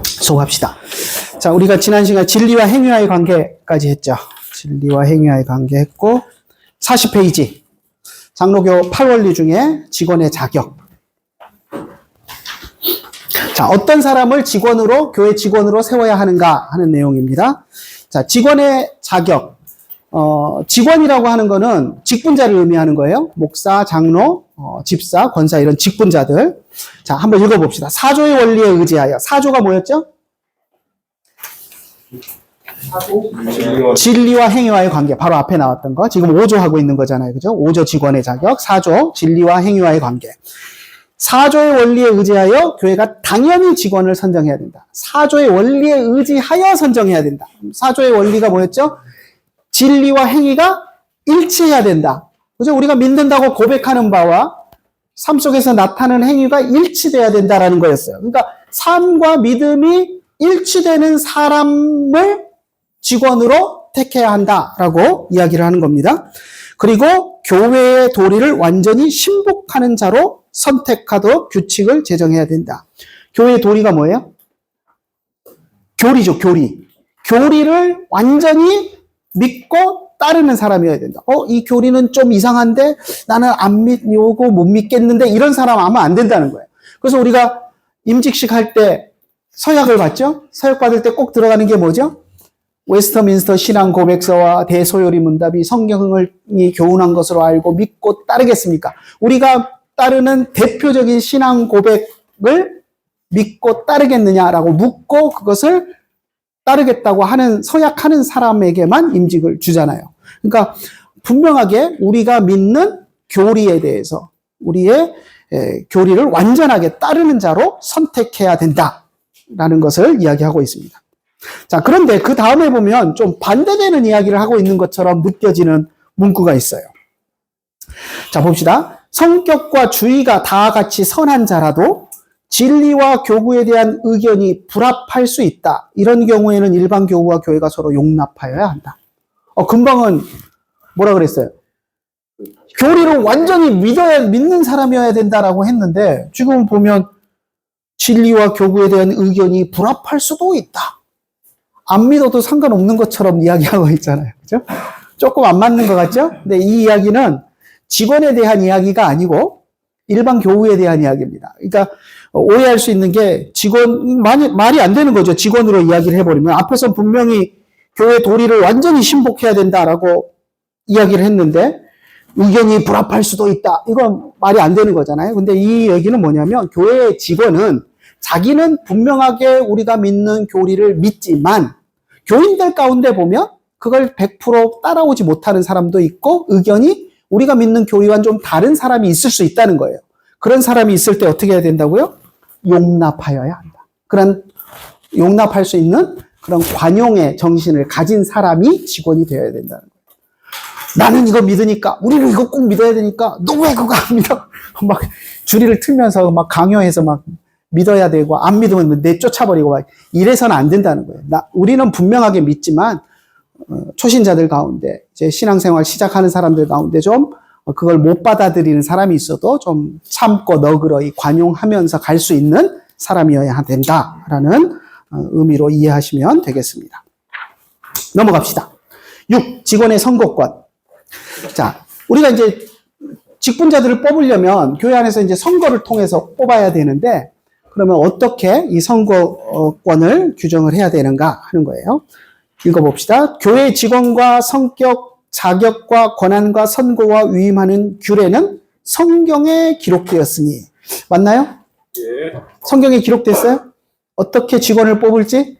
수고합시다. 자, 우리가 지난 시간 진리와 행위와의 관계까지 했죠. 진리와 행위와의 관계 했고, 40페이지. 장로교 8원리 중에 직원의 자격. 자, 어떤 사람을 직원으로, 교회 직원으로 세워야 하는가 하는 내용입니다. 자, 직원의 자격. 직원이라고 하는 거는 직분자를 의미하는 거예요. 목사, 장로, 집사, 권사 이런 직분자들. 자, 한번 읽어봅시다. 사조의 원리에 의지하여. 사조가 뭐였죠? 진리와 행위와의 관계. 바로 앞에 나왔던 거. 지금 5조 하고 있는 거잖아요. 그죠? 5조 직원의 자격. 4조 진리와 행위와의 관계. 사조의 원리에 의지하여 교회가 당연히 직원을 선정해야 된다. 사조의 원리에 의지하여 선정해야 된다. 사조의 원리가 뭐였죠? 진리와 행위가 일치해야 된다. 그죠? 우리가 믿는다고 고백하는 바와 삶 속에서 나타나는 행위가 일치돼야 된다라는 거였어요. 그러니까 삶과 믿음이 일치되는 사람을 직원으로 택해야 한다라고 이야기를 하는 겁니다. 그리고 교회의 도리를 완전히 신복하는 자로 선택하도록 규칙을 제정해야 된다. 교회의 도리가 뭐예요? 교리죠, 교리. 교리를 완전히 믿고 따르는 사람이어야 된다. 이 교리는 좀 이상한데 나는 안 믿고 못 믿겠는데 이런 사람 하면 안 된다는 거예요. 그래서 우리가 임직식 할 때 서약을 받죠? 서약 받을 때 꼭 들어가는 게 뭐죠? 웨스터민스터 신앙 고백서와 대소요리 문답이 성경이 교훈한 것으로 알고 믿고 따르겠습니까? 우리가 따르는 대표적인 신앙 고백을 믿고 따르겠느냐라고 묻고 그것을 따르겠다고 하는 서약하는 사람에게만 임직을 주잖아요. 그러니까 분명하게 우리가 믿는 교리에 대해서 우리의 교리를 완전하게 따르는 자로 선택해야 된다라는 것을 이야기하고 있습니다. 자, 그런데 그 다음에 보면 좀 반대되는 이야기를 하고 있는 것처럼 느껴지는 문구가 있어요. 자, 봅시다. 성격과 주의가 다 같이 선한 자라도 진리와 교구에 대한 의견이 불합할 수 있다. 이런 경우에는 일반 교구와 교회가 서로 용납하여야 한다. 금방은 뭐라 그랬어요? 교리를 완전히 믿는 사람이어야 된다라고 했는데 지금 보면 진리와 교구에 대한 의견이 불합할 수도 있다. 안 믿어도 상관없는 것처럼 이야기하고 있잖아요. 그죠? 조금 안 맞는 것 같죠? 근데 이 이야기는 직원에 대한 이야기가 아니고 일반 교우에 대한 이야기입니다. 그러니까 오해할 수 있는 게 직원, 말이 안 되는 거죠. 직원으로 이야기를 해버리면. 앞에서 분명히 교회 도리를 완전히 신복해야 된다라고 이야기를 했는데 의견이 불합할 수도 있다. 이건 말이 안 되는 거잖아요. 근데 이 얘기는 뭐냐면 교회의 직원은 자기는 분명하게 우리가 믿는 교리를 믿지만 교인들 가운데 보면 그걸 100% 따라오지 못하는 사람도 있고 의견이 우리가 믿는 교리와는 좀 다른 사람이 있을 수 있다는 거예요. 그런 사람이 있을 때 어떻게 해야 된다고요? 용납하여야 한다. 그런 용납할 수 있는 그런 관용의 정신을 가진 사람이 직원이 되어야 된다는 거예요. 나는 이거 믿으니까, 우리는 이거 꼭 믿어야 되니까, 너 왜 그거 안 믿어? 막 줄이를 틀면서 막 강요해서 막 믿어야 되고, 안 믿으면 내쫓아버리고, 막 이래서는 안 된다는 거예요. 우리는 분명하게 믿지만, 초신자들 가운데, 이제 신앙생활 시작하는 사람들 가운데 좀 그걸 못 받아들이는 사람이 있어도 좀 참고 너그러이 관용하면서 갈 수 있는 사람이어야 된다라는 의미로 이해하시면 되겠습니다. 넘어갑시다. 6. 직원의 선거권. 자, 우리가 이제 직분자들을 뽑으려면 교회 안에서 이제 선거를 통해서 뽑아야 되는데 그러면 어떻게 이 선거권을 규정을 해야 되는가 하는 거예요. 읽어봅시다. 교회 직원과 성격, 자격과 권한과 선고와 위임하는 규례는 성경에 기록되었으니. 맞나요? 예. 성경에 기록됐어요? 어떻게 직원을 뽑을지?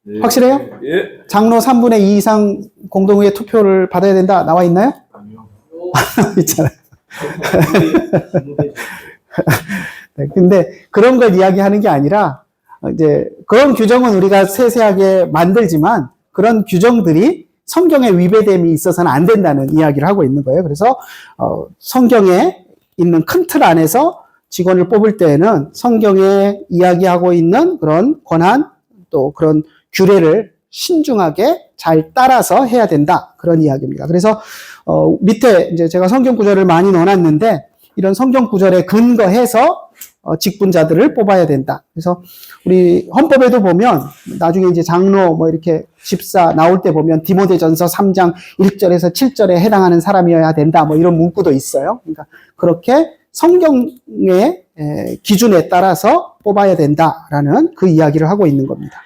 예. 확실해요? 예. 장로 3분의 2 이상 공동의회 투표를 받아야 된다. 나와 있나요? 아니요. 있잖아요. 네, 근데 그런 걸 이야기하는 게 아니라 이제 그런 규정은 우리가 세세하게 만들지만 그런 규정들이 성경에 위배됨이 있어서는 안 된다는 이야기를 하고 있는 거예요. 그래서 성경에 있는 큰 틀 안에서 직원을 뽑을 때에는 성경에 이야기하고 있는 그런 권한 또 그런 규례를 신중하게 잘 따라서 해야 된다. 그런 이야기입니다. 그래서 밑에 이제 제가 성경 구절을 많이 넣어놨는데 이런 성경 구절에 근거해서 직분자들을 뽑아야 된다. 그래서 우리 헌법에도 보면 나중에 이제 장로 뭐 이렇게 집사 나올 때 보면 디모데전서 3장 1절에서 7절에 해당하는 사람이어야 된다. 뭐 이런 문구도 있어요. 그러니까 그렇게 성경의 기준에 따라서 뽑아야 된다라는 그 이야기를 하고 있는 겁니다.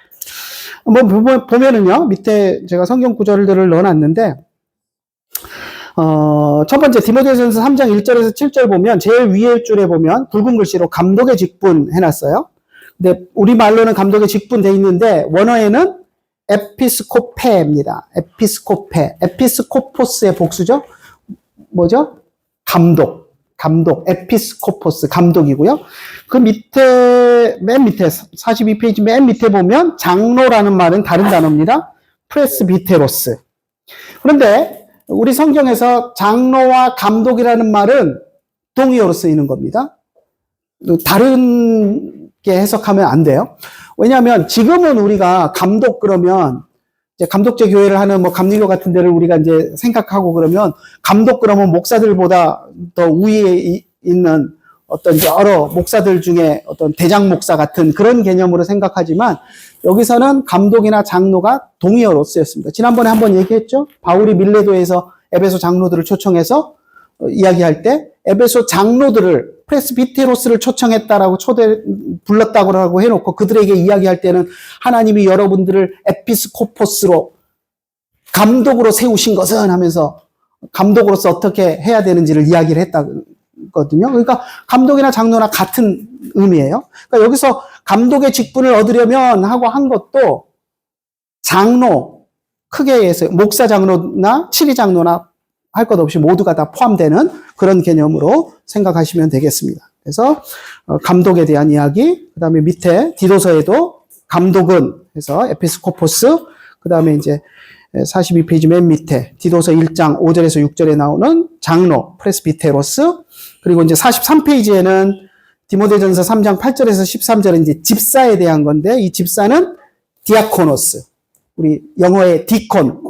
뭐 보면은요, 밑에 제가 성경 구절들을 넣어놨는데, 첫 번째 디모데전서 3장 1절에서 7절 보면 제일 위에 줄에 보면 붉은 글씨로 감독의 직분 해놨어요. 근데 우리 말로는 감독의 직분 돼 있는데 원어에는 에피스코페입니다. 에피스코포스의 복수죠. 뭐죠? 감독, 에피스코포스, 감독이고요. 그 밑에, 맨 밑에, 42페이지 맨 밑에 보면 장로라는 말은 다른 단어입니다. 프레스비테로스. 그런데 우리 성경에서 장로와 감독이라는 말은 동의어로 쓰이는 겁니다. 다르게 해석하면 안 돼요. 왜냐하면 지금은 우리가 감독 그러면 이제 감독제 교회를 하는 뭐 감리교 같은 데를 우리가 이제 생각하고 그러면 감독 그러면 목사들보다 더 위에 있는 어떤 여러 목사들 중에 어떤 대장 목사 같은 그런 개념으로 생각하지만 여기서는 감독이나 장로가 동의어로 쓰였습니다. 지난번에 한번 얘기했죠. 바울이 밀레도에서 에베소 장로들을 초청해서 이야기할 때 에베소 장로들을 프레스비테로스를 초청했다라고 불렀다고 해놓고 그들에게 이야기할 때는 하나님이 여러분들을 에피스코포스로 감독으로 세우신 것은 하면서 감독으로서 어떻게 해야 되는지를 이야기를 했다거든요. 그러니까 감독이나 장로나 같은 의미예요. 그러니까 여기서 감독의 직분을 얻으려면 하고 한 것도 장로, 크게 해서 목사 장로나 치리 장로나 할 것 없이 모두가 다 포함되는 그런 개념으로 생각하시면 되겠습니다. 그래서 감독에 대한 이야기, 그 다음에 밑에 디도서에도 감독은 해서 에피스코포스, 그 다음에 이제 42페이지 맨 밑에 디도서 1장 5절에서 6절에 나오는 장로, 프레스비테로스, 그리고 이제 43페이지에는 디모데전서 3장 8절에서 13절은 이제 집사에 대한 건데 이 집사는 디아코노스. 우리 영어의 디콘,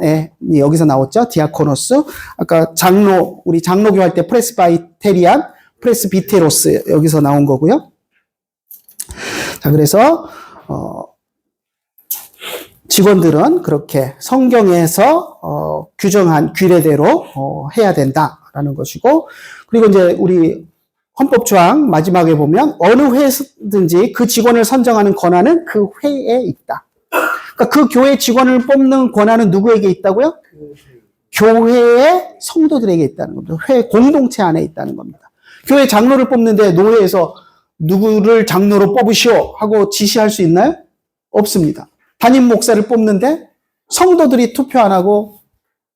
여기서 나왔죠. 디아코노스. 아까 장로, 우리 장로교 할 때 프레스바이테리안, 프레스비테로스 여기서 나온 거고요. 자, 그래서 직원들은 그렇게 성경에서 규정한 규례대로 해야 된다라는 것이고, 그리고 이제 우리 헌법조항 마지막에 보면 어느 회든지 그 직원을 선정하는 권한은 그 회에 있다. 그러니까 그 교회 직원을 뽑는 권한은 누구에게 있다고요? 교회의 성도들에게 있다는 겁니다. 회 공동체 안에 있다는 겁니다. 교회 장로를 뽑는데 노회에서 누구를 장로로 뽑으시오 하고 지시할 수 있나요? 없습니다. 담임 목사를 뽑는데 성도들이 투표 안 하고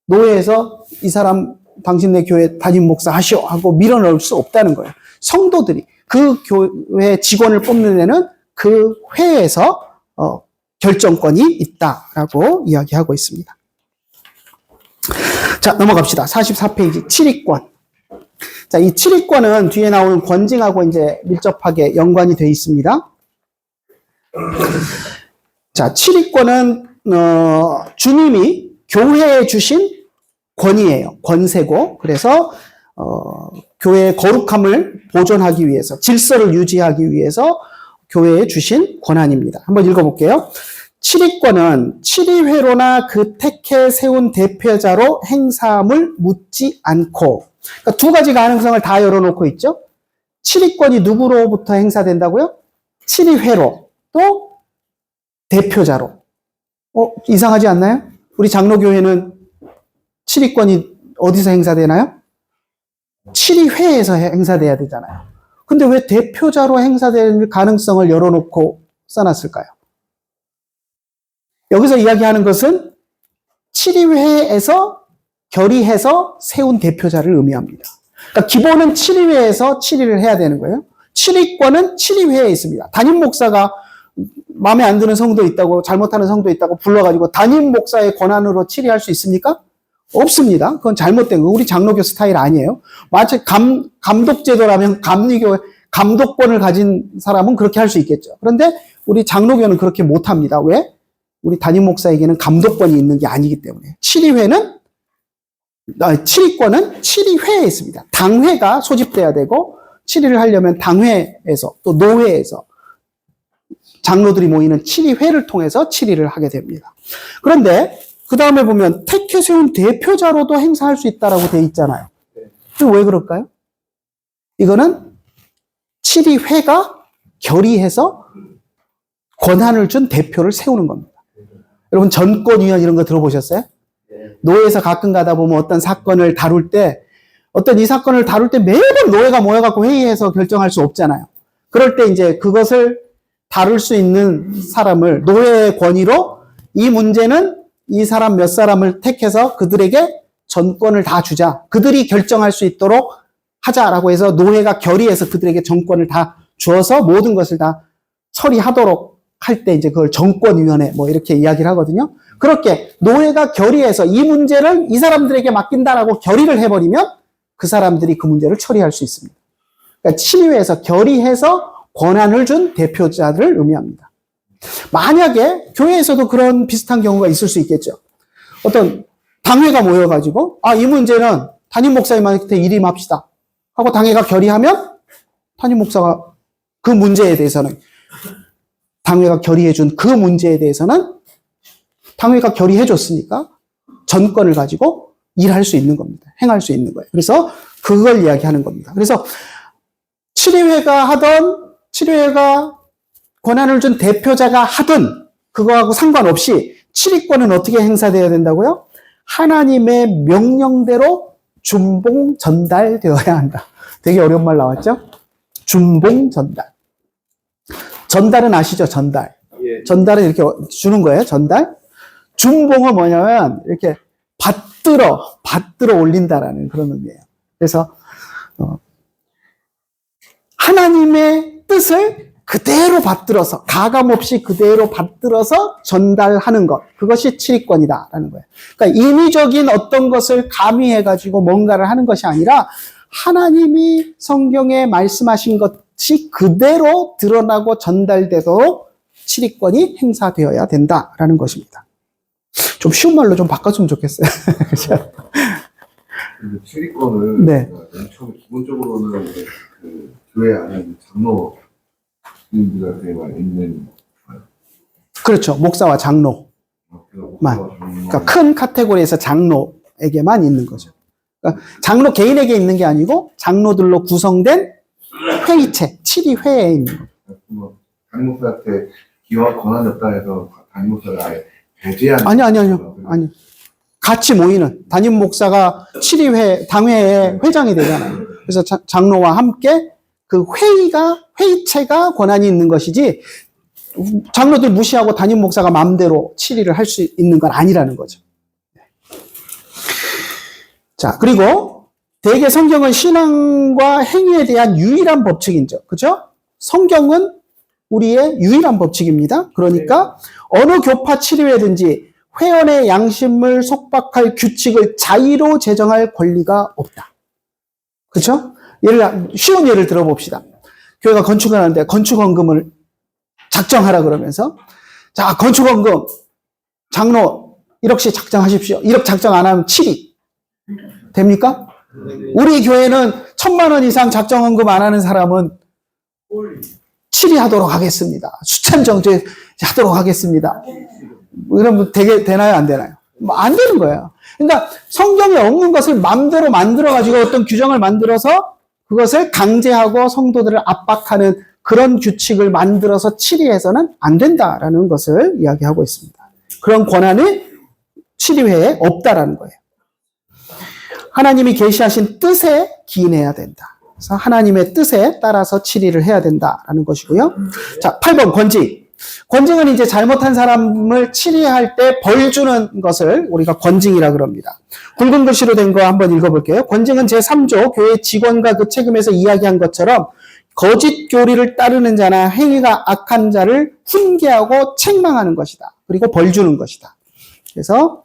노회에서 이 사람 당신네 교회 담임 목사 하시오 하고 밀어넣을 수 없다는 거예요. 성도들이 그 교회 직원을 뽑는 데는 그 회에서 결정권이 있다라고 이야기하고 있습니다. 자, 넘어갑시다. 44페이지 7위권. 자, 이 7위권은 뒤에 나오는 권징하고 이제 밀접하게 연관이 되어 있습니다. 자, 7위권은 주님이 교회에 주신 권위예요. 권세고. 그래서 교회의 거룩함을 보존하기 위해서, 질서를 유지하기 위해서 교회에 주신 권한입니다. 한번 읽어볼게요. 7위권은 7위회로나 그 택해 세운 대표자로 행사함을 묻지 않고, 그러니까 두 가지 가능성을 다 열어놓고 있죠. 7위권이 누구로부터 행사된다고요? 7위회로, 또 대표자로. 이상하지 않나요? 우리 장로교회는 7위권이 어디서 행사되나요? 7위회에서 행사돼야 되잖아요. 근데 왜 대표자로 행사될 가능성을 열어놓고 써놨을까요? 여기서 이야기하는 것은 7위회에서 결의해서 세운 대표자를 의미합니다. 그러니까 기본은 7위회에서 7위를 해야 되는 거예요. 7위권은 7위회에 있습니다. 담임 목사가 마음에 안 드는 성도 있다고, 잘못하는 성도 있다고 불러가지고 담임 목사의 권한으로 7위할 수 있습니까? 없습니다. 그건 잘못된 거. 우리 장로교 스타일 아니에요. 마치 감독제도라면 감리교 감독권을 가진 사람은 그렇게 할 수 있겠죠. 그런데 우리 장로교는 그렇게 못합니다. 왜? 우리 담임 목사에게는 감독권이 있는 게 아니기 때문에. 7위권은 7위회에 있습니다. 당회가 소집돼야 되고 치리를 하려면 당회에서 또 노회에서 장로들이 모이는 치리회를 통해서 치리를 하게 됩니다. 그런데 그 다음에 보면 택해 세운 대표자로도 행사할 수 있다라고 돼 있잖아요. 왜 그럴까요? 이거는 치리회가 결의해서 권한을 준 대표를 세우는 겁니다. 여러분 전권위원 이런 거 들어보셨어요? 노회에서 가끔 가다 보면 어떤 사건을 다룰 때 어떤 이 사건을 다룰 때 매번 노회가 모여갖고 회의해서 결정할 수 없잖아요. 그럴 때 이제 그것을 다룰 수 있는 사람을 노회의 권위로 이 문제는 이 사람 몇 사람을 택해서 그들에게 전권을 다 주자. 그들이 결정할 수 있도록 하자라고 해서 노회가 결의해서 그들에게 전권을 다 주어서 모든 것을 다 처리하도록 할 때 이제 그걸 정권위원회 뭐 이렇게 이야기를 하거든요. 그렇게 노회가 결의해서 이 문제를 이 사람들에게 맡긴다라고 결의를 해버리면 그 사람들이 그 문제를 처리할 수 있습니다. 그러니까 치리회에서 결의해서 권한을 준 대표자들을 의미합니다. 만약에 교회에서도 그런 비슷한 경우가 있을 수 있겠죠. 어떤 당회가 모여가지고 이 문제는 담임 목사님한테 일임합시다 하고 당회가 결의하면 담임 목사가 그 문제에 대해서는 당회가 결의해준 그 문제에 대해서는 당회가 결의해줬으니까 전권을 가지고 일할 수 있는 겁니다. 행할 수 있는 거예요. 그래서 그걸 이야기하는 겁니다. 그래서 치리회가 권한을 준 대표자가 하든 그거하고 상관없이 치리권은 어떻게 행사되어야 된다고요? 하나님의 명령대로 준봉 전달되어야 한다. 되게 어려운 말 나왔죠? 준봉 전달. 전달은 아시죠? 전달. 예. 전달은 이렇게 주는 거예요. 전달. 준봉은 뭐냐면 이렇게 받들어 올린다라는 그런 의미예요. 그래서 하나님의 뜻을 그대로 받들어서 가감없이 그대로 받들어서 전달하는 것, 그것이 치리권이다라는 거예요. 그러니까 인위적인 어떤 것을 가미해가지고 뭔가를 하는 것이 아니라 하나님이 성경에 말씀하신 것이 그대로 드러나고 전달되도록 치리권이 행사되어야 된다라는 것입니다. 좀 쉬운 말로 좀 바꿨으면 좋겠어요. 치리권을 네. 맨 처음에 기본적으로는 그 교회 안에 장로님들한테만 있는 그렇죠. 목사와 장로만. 그러니까 큰 카테고리에서 장로에게만 있는 거죠. 그러니까 장로 개인에게 있는 게 아니고 장로들로 구성된 회의체, 치리회에 있는 거죠. 담임 목사한테 기와 권한이 없다 해서 담임 목사를 아예 배제하는 아니요. 같이 모이는 담임 목사가 치리회, 당회의 회장이 되잖아요. 그래서 장로와 함께 그 회의체가 권한이 있는 것이지 장로들 무시하고 담임 목사가 마음대로 치리를 할 수 있는 건 아니라는 거죠. 자, 그리고 대개 성경은 신앙과 행위에 대한 유일한 법칙이죠. 그죠? 성경은 우리의 유일한 법칙입니다. 그러니까 어느 교파 치리회든지 회원의 양심을 속박할 규칙을 자의로 제정할 권리가 없다. 그렇죠? 쉬운 예를 들어봅시다. 교회가 건축을 하는데 건축원금을 작정하라 그러면서 자, 건축원금 장로 1억씩 작정하십시오. 1억 작정 안 하면 치리. 됩니까? 우리 교회는 1,000만 원 이상 작정원금 안 하는 사람은 치리하도록 하겠습니다. 수찬정제 하도록 하겠습니다. 이러면 되나요? 안 되나요? 안 되는 거예요. 그러니까 성경에 없는 것을 마음대로 만들어가지고 어떤 규정을 만들어서 그것을 강제하고 성도들을 압박하는 그런 규칙을 만들어서 치리해서는 안 된다라는 것을 이야기하고 있습니다. 그런 권한이 치리회에 없다라는 거예요. 하나님이 계시하신 뜻에 기인해야 된다. 그래서 하나님의 뜻에 따라서 치리를 해야 된다라는 것이고요. 자, 8번 권징. 권징은 이제 잘못한 사람을 치리할 때 벌 주는 것을 우리가 권징이라 그럽니다. 굵은 글씨로 된 거 한번 읽어볼게요. 권징은 제3조 교회 직원과 그 책임에서 이야기한 것처럼 거짓 교리를 따르는 자나 행위가 악한 자를 훈계하고 책망하는 것이다. 그리고 벌 주는 것이다. 그래서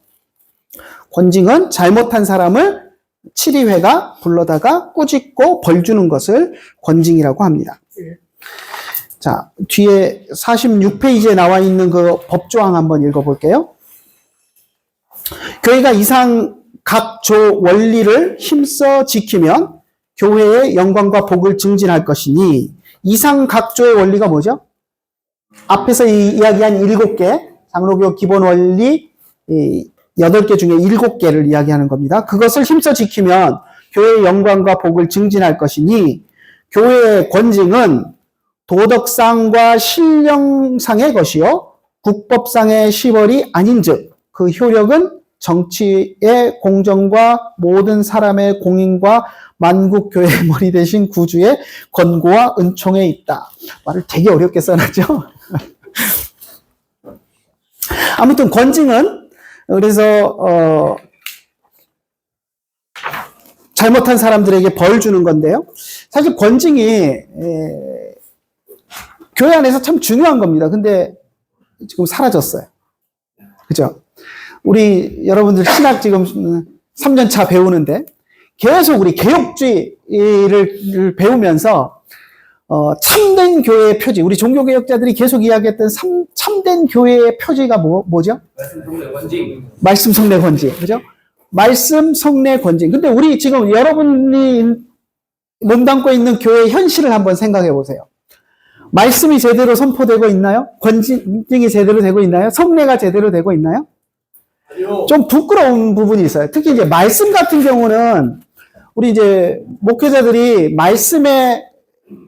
권징은 잘못한 사람을 치리회가 불러다가 꾸짖고 벌 주는 것을 권징이라고 합니다. 자, 뒤에 46페이지에 나와 있는 그 법조항 한번 읽어볼게요. 교회가 이상 각 조 원리를 힘써 지키면 교회의 영광과 복을 증진할 것이니 이상 각조의 원리가 뭐죠? 앞에서 이야기한 7개, 장로교 기본 원리 8개 중에 7개를 이야기하는 겁니다. 그것을 힘써 지키면 교회의 영광과 복을 증진할 것이니 교회의 권징은 도덕상과 신령상의 것이요 국법상의 시벌이 아닌즉 그 효력은 정치의 공정과 모든 사람의 공인과 만국 교회의 머리 대신 구주의 권고와 은총에 있다. 말을 되게 어렵게 써놨죠. 아무튼 권징은 그래서 잘못한 사람들에게 벌 주는 건데요. 사실 권징이 교회 안에서 참 중요한 겁니다. 근데 지금 사라졌어요. 그죠? 우리 여러분들 신학 지금 3년차 배우는데 계속 우리 개혁주의를 배우면서 참된 교회의 표지, 우리 종교개혁자들이 계속 이야기했던 참된 교회의 표지가 뭐죠? 말씀, 성례, 권징. 그죠? 말씀, 성례, 권징. 근데 우리 지금 여러분이 몸담고 있는 교회의 현실을 한번 생각해 보세요. 말씀이 제대로 선포되고 있나요? 권징이 제대로 되고 있나요? 성례가 제대로 되고 있나요? 좀 부끄러운 부분이 있어요. 특히 이제 말씀 같은 경우는 우리 이제 목회자들이 말씀에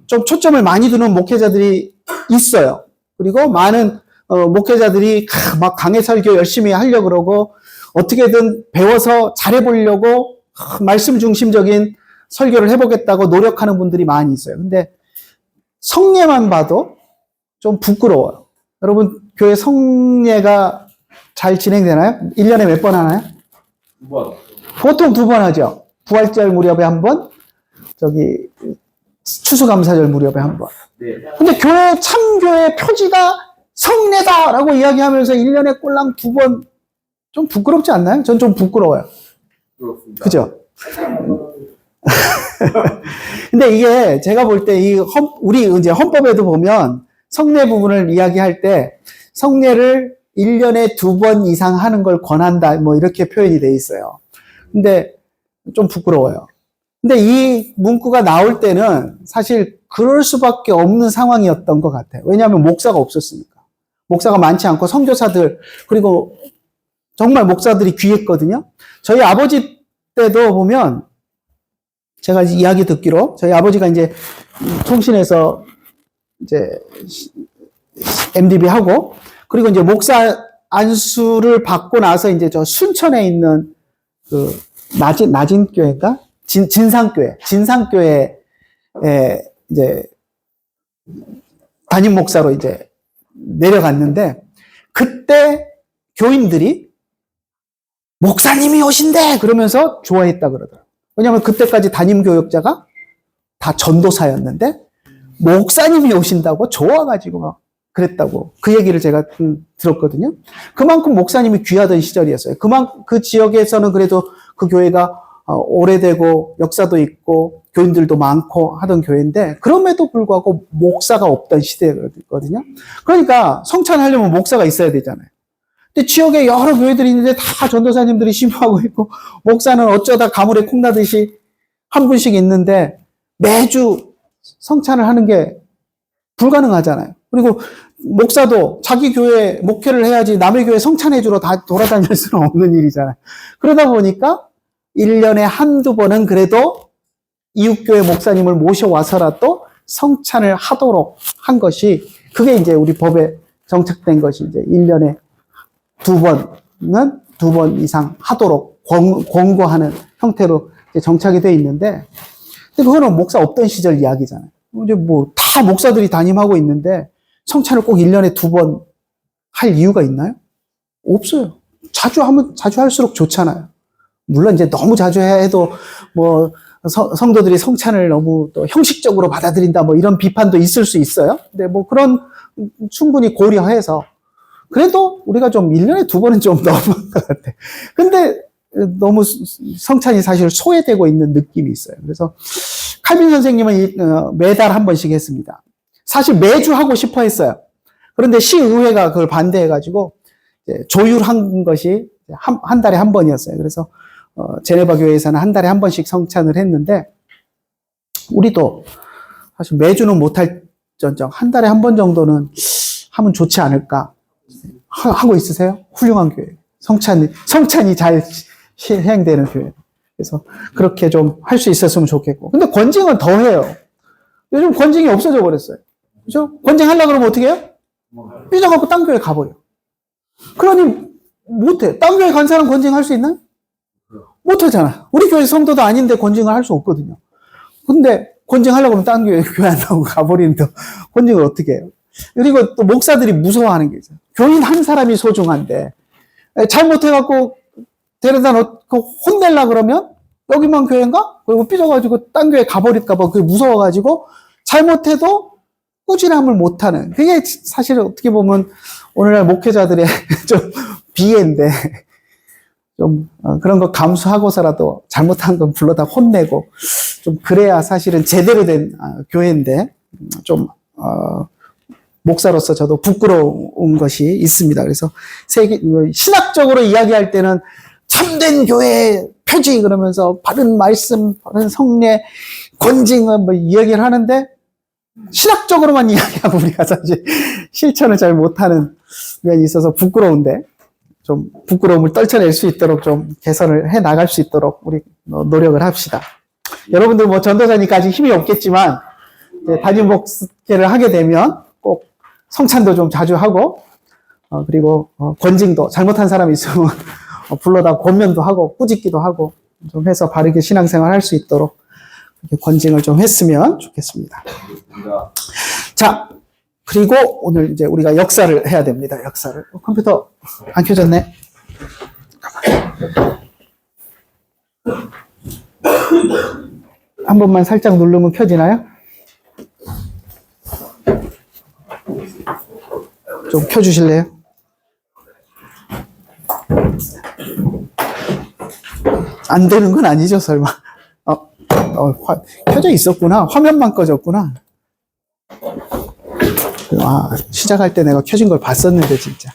좀 초점을 많이 두는 목회자들이 있어요. 그리고 많은 목회자들이 막 강해 설교 열심히 하려고 그러고 어떻게든 배워서 잘해보려고 말씀 중심적인 설교를 해보겠다고 노력하는 분들이 많이 있어요. 근데 성례만 봐도 좀 부끄러워요. 여러분 교회 성례가 잘 진행되나요? 1년에 몇 번 하나요? 2번. 보통 2번 하죠. 부활절 무렵에 한 번, 추수감사절 무렵에 한 번. 네. 근데 교회, 참교회 표지가 성례다라고 이야기하면서 1년에 꼴랑 2번 좀 부끄럽지 않나요? 전 좀 부끄러워요. 그렇습니다. 그죠? 근데 이게 제가 볼 때 우리 이제 헌법에도 보면 성례 부분을 이야기할 때 성례를 1년에 2번 이상 하는 걸 권한다. 뭐 이렇게 표현이 돼 있어요. 근데 좀 부끄러워요. 근데 이 문구가 나올 때는 사실 그럴 수밖에 없는 상황이었던 것 같아요. 왜냐하면 목사가 없었으니까. 목사가 많지 않고 선교사들 그리고 정말 목사들이 귀했거든요. 저희 아버지 때도 보면 제가 이야기 듣기로 저희 아버지가 이제 통신에서 이제 MDB 하고 그리고 이제 목사 안수를 받고 나서 이제 저 순천에 있는 그 낮은 교회인가? 진상교회에 이제 담임 목사로 이제 내려갔는데 그때 교인들이 목사님이 오신대 그러면서 좋아했다 그러더라고요. 왜냐하면 그때까지 담임 교역자가 다 전도사였는데 목사님이 오신다고 좋아가지고 막 그랬다고 그 얘기를 제가 들었거든요. 그만큼 목사님이 귀하던 시절이었어요. 그 지역에서는 그래도 그 교회가 오래되고 역사도 있고 교인들도 많고 하던 교회인데 그럼에도 불구하고 목사가 없던 시대거든요. 그러니까 성찬하려면 목사가 있어야 되잖아요. 근데 지역에 여러 교회들이 있는데 다 전도사님들이 심부하고 있고 목사는 어쩌다 가물에 콩나듯이 한 분씩 있는데 매주 성찬을 하는 게 불가능하잖아요. 그리고 목사도 자기 교회 목회를 해야지 남의 교회 성찬해 주러 다 돌아다닐 수는 없는 일이잖아요. 그러다 보니까 1년에 한두 번은 그래도 이웃교회 목사님을 모셔와서라도 성찬을 하도록 한 것이 그게 이제 우리 법에 정착된 것이 이제 1년에 2번은 2번 이상 하도록 권고하는 형태로 이제 정착이 되어 있는데 근데 그거는 목사 없던 시절 이야기잖아요. 이제 뭐 다 목사들이 담임하고 있는데 성찬을 꼭 1년에 2번 할 이유가 있나요? 없어요. 자주 할수록 좋잖아요. 물론 이제 너무 자주 해도 뭐 성도들이 성찬을 너무 또 형식적으로 받아들인다 뭐 이런 비판도 있을 수 있어요. 근데 뭐 그런 충분히 고려해서 그래도 우리가 좀 1년에 2번은 좀 너무한 것 같아. 근데 너무 성찬이 사실 소외되고 있는 느낌이 있어요. 그래서 칼빈 선생님은 매달 한 번씩 했습니다. 사실 매주 하고 싶어 했어요. 그런데 시의회가 그걸 반대해가지고 조율한 것이 한 달에 한 번이었어요. 그래서 제네바 교회에서는 한 달에 한 번씩 성찬을 했는데 우리도 사실 매주는 못할 전정 한 달에 한 번 정도는 하면 좋지 않을까 하고 있으세요? 훌륭한 교회. 성찬이 잘 시행되는 교회. 그래서 그렇게 좀 할 수 있었으면 좋겠고. 근데 권징은 더 해요. 요즘 권징이 없어져 버렸어요. 그죠? 권징 하려고 그러면 어떻게 해요? 삐져갖고 딴 교회 가버려. 그러니 못해. 딴 교회 간 사람 권징 할 수 있나? 못하잖아. 우리 교회 성도도 아닌데 권징을 할 수 없거든요. 근데 권징 하려고 하면 딴 교회 안 나오고 가버리는데 권징을 어떻게 해요? 그리고 또 목사들이 무서워하는 게 있어요. 교인 한 사람이 소중한데 잘못해갖고 데려다 놓고 혼내려고 그러면 여기만 교회인가? 그리고 삐져가지고 딴 교회 가버릴까봐 그게 무서워가지고 잘못해도 꾸준함을 못하는 그게 사실 어떻게 보면 오늘날 목회자들의 좀 비애인데 좀 그런 거 감수하고서라도 잘못한 건 불러다 혼내고 좀 그래야 사실은 제대로 된 교회인데 좀 목사로서 저도 부끄러운 것이 있습니다. 그래서 신학적으로 이야기할 때는 참된 교회 표지 그러면서 바른 말씀, 바른 성례, 권징을 뭐 이야기를 하는데 신학적으로만 이야기하고 우리가 사실 실천을 잘 못하는 면이 있어서 부끄러운데 좀 부끄러움을 떨쳐낼 수 있도록 좀 개선을 해 나갈 수 있도록 우리 노력을 합시다. 여러분들 뭐 전도사니까 아직 힘이 없겠지만 담임 목회를 하게 되면 꼭 성찬도 좀 자주 하고 그리고 권징도 잘못한 사람이 있으면 불러다 권면도 하고 꾸짖기도 하고 좀 해서 바르게 신앙생활 할 수 있도록 권징을 좀 했으면 좋겠습니다. 자, 그리고 오늘 이제 우리가 역사를 해야 됩니다. 역사를. 컴퓨터 안 켜졌네. 한 번만 살짝 누르면 켜지나요? 좀 켜주실래요? 안 되는 건 아니죠, 설마. 켜져 있었구나. 화면만 꺼졌구나. 시작할 때 내가 켜진 걸 봤었는데, 진짜.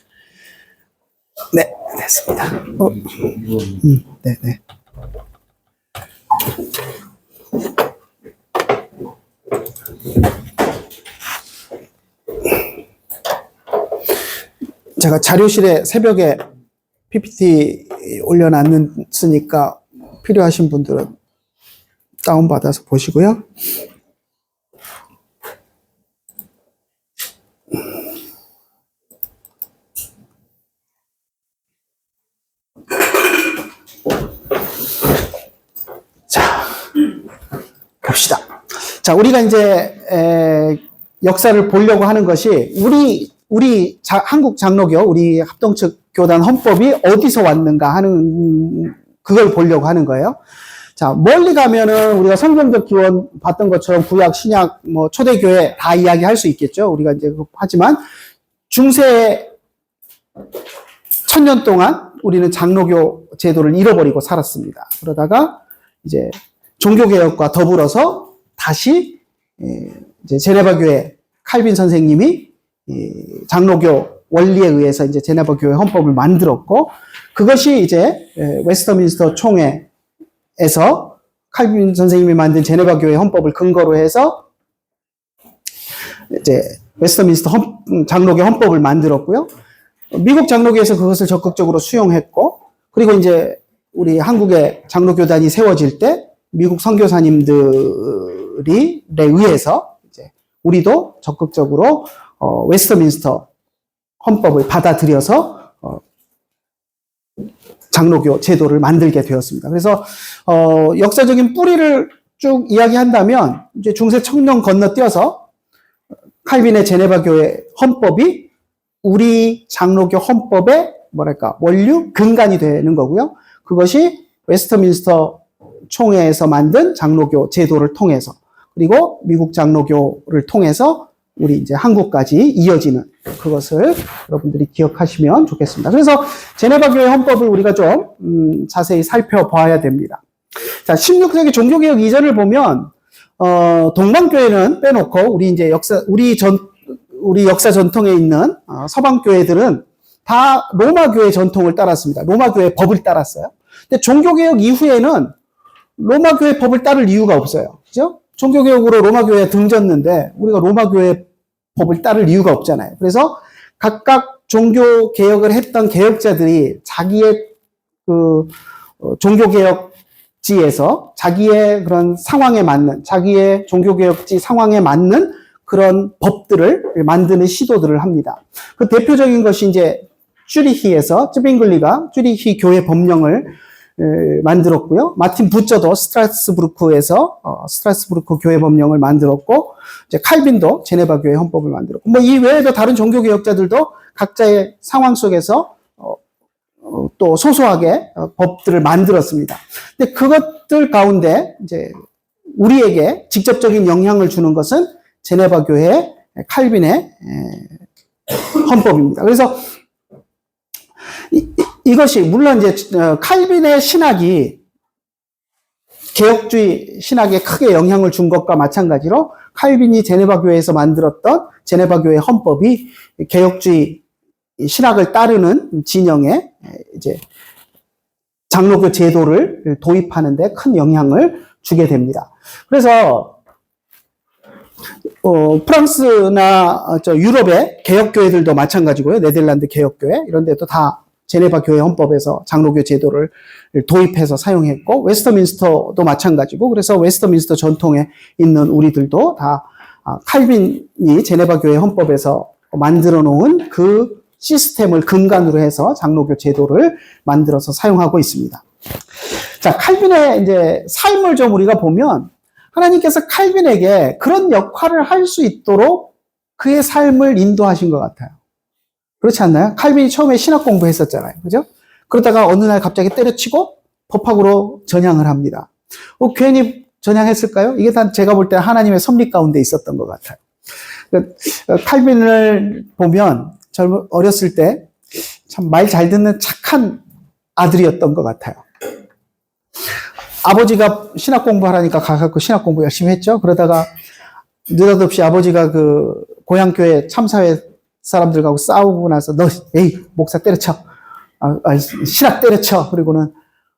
네, 됐습니다. 네네. 제가 자료실에 새벽에 PPT 올려놨으니까 필요하신 분들은 다운받아서 보시고요. 자, 봅시다. 자, 우리가 이제 역사를 보려고 하는 것이 한국 장로교, 우리 합동측 교단 헌법이 어디서 왔는가 하는 그걸 보려고 하는 거예요. 자, 멀리 가면은 우리가 성경적 기원 봤던 것처럼 구약, 신약, 뭐 초대교회 다 이야기할 수 있겠죠. 우리가 이제 하지만 중세 1000년 동안 우리는 장로교 제도를 잃어버리고 살았습니다. 그러다가 이제 종교개혁과 더불어서 다시 이제 제네바 교회 칼빈 선생님이 장로교 원리에 의해서 이제 제네바 교회 헌법을 만들었고 그것이 이제 웨스터민스터 총회에서 칼빈 선생님이 만든 제네바 교회 헌법을 근거로 해서 이제 웨스터민스터 장로교 헌법을 만들었고요. 미국 장로교에서 그것을 적극적으로 수용했고 그리고 이제 우리 한국의 장로교단이 세워질 때 미국 선교사님들에 의해서 이제 우리도 적극적으로 웨스터민스터 헌법을 받아들여서 장로교 제도를 만들게 되었습니다. 그래서 역사적인 뿌리를 쭉 이야기한다면 이제 중세 청년 건너뛰어서 칼빈의 제네바 교회 헌법이 우리 장로교 헌법의 뭐랄까 원류 근간이 되는 거고요. 그것이 웨스터민스터 총회에서 만든 장로교 제도를 통해서 그리고 미국 장로교를 통해서 우리 이제 한국까지 이어지는 그것을 여러분들이 기억하시면 좋겠습니다. 그래서 제네바 교회 헌법을 우리가 좀 자세히 살펴봐야 됩니다. 자, 16세기 종교개혁 이전을 보면 동방교회는 빼놓고 우리 이제 우리 역사 전통에 있는 서방 교회들은 다 로마 교회 전통을 따랐습니다. 로마 교회 법을 따랐어요. 근데 종교개혁 이후에는 로마 교회 법을 따를 이유가 없어요. 그죠? 종교개혁으로 로마교회에 등졌는데 우리가 로마교회 법을 따를 이유가 없잖아요. 그래서 각각 종교개혁을 했던 개혁자들이 자기의 종교개혁지에서 자기의 그런 상황에 맞는, 자기의 종교개혁지 상황에 맞는 그런 법들을 만드는 시도들을 합니다. 그 대표적인 것이 이제 쭈리히에서 쯔빙글리가 쭈리히 교회 법령을 만들었고요. 마틴 부처도 스트라스부르크에서 스트라스부르크 교회 법령을 만들었고, 이제 칼빈도 제네바 교회 헌법을 만들었고, 뭐 이 외에도 다른 종교 개혁자들도 각자의 상황 속에서 또 소소하게 법들을 만들었습니다. 근데 그것들 가운데 이제 우리에게 직접적인 영향을 주는 것은 제네바 교회 칼빈의 헌법입니다. 그래서 이것이 물론 이제 칼빈의 신학이 개혁주의 신학에 크게 영향을 준 것과 마찬가지로 칼빈이 제네바 교회에서 만들었던 제네바 교회 헌법이 개혁주의 신학을 따르는 진영에 이제 장로교 제도를 도입하는 데 큰 영향을 주게 됩니다. 그래서 프랑스나 유럽의 개혁교회들도 마찬가지고요. 네덜란드 개혁교회 이런 데도 다 제네바 교회 헌법에서 장로교 제도를 도입해서 사용했고, 웨스터민스터도 마찬가지고, 그래서 웨스터민스터 전통에 있는 우리들도 다 칼빈이 제네바 교회 헌법에서 만들어 놓은 그 시스템을 근간으로 해서 장로교 제도를 만들어서 사용하고 있습니다. 자, 칼빈의 이제 삶을 좀 우리가 보면 하나님께서 칼빈에게 그런 역할을 할 수 있도록 그의 삶을 인도하신 것 같아요. 그렇지 않나요? 칼빈이 처음에 신학 공부했었잖아요. 그죠? 그러다가 어느 날 갑자기 때려치고 법학으로 전향을 합니다. 괜히 전향했을까요? 이게 다 제가 볼 때 하나님의 섭리 가운데 있었던 것 같아요. 칼빈을 보면 어렸을 때 참 말 잘 듣는 착한 아들이었던 것 같아요. 아버지가 신학 공부하라니까 가서 신학 공부 열심히 했죠. 그러다가 느닷없이 아버지가 그 고향교회 참사회 사람들하고 싸우고 나서 에이 목사 때려쳐, 신학 때려쳐, 그리고는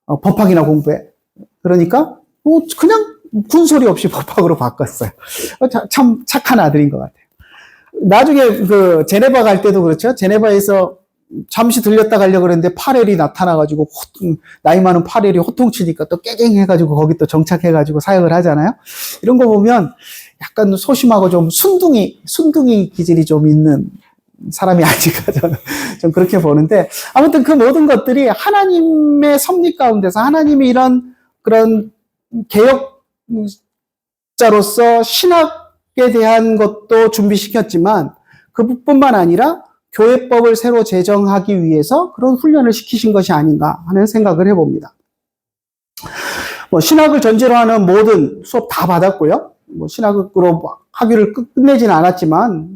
법학이나 공부해. 그러니까 그냥 군소리 없이 법학으로 바꿨어요. 참 착한 아들인 것 같아요. 나중에 그 제네바 갈 때도 그렇죠. 제네바에서 잠시 들렸다 가려고 그랬는데 파렐이 나타나가지고 나이 많은 파렐이 호통치니까 또 깨갱해가지고 거기 또 정착해가지고 사역을 하잖아요. 이런 거 보면 약간 소심하고 좀 순둥이 기질이 좀 있는 사람이 아닐까 저는 좀 그렇게 보는데, 아무튼 그 모든 것들이 하나님의 섭리 가운데서 하나님이 이런 그런 개혁자로서 신학에 대한 것도 준비시켰지만 그뿐만 아니라 교회법을 새로 제정하기 위해서 그런 훈련을 시키신 것이 아닌가 하는 생각을 해봅니다. 신학을 전제로 하는 모든 수업 다 받았고요. 신학으로 학위를 끝내지는 않았지만,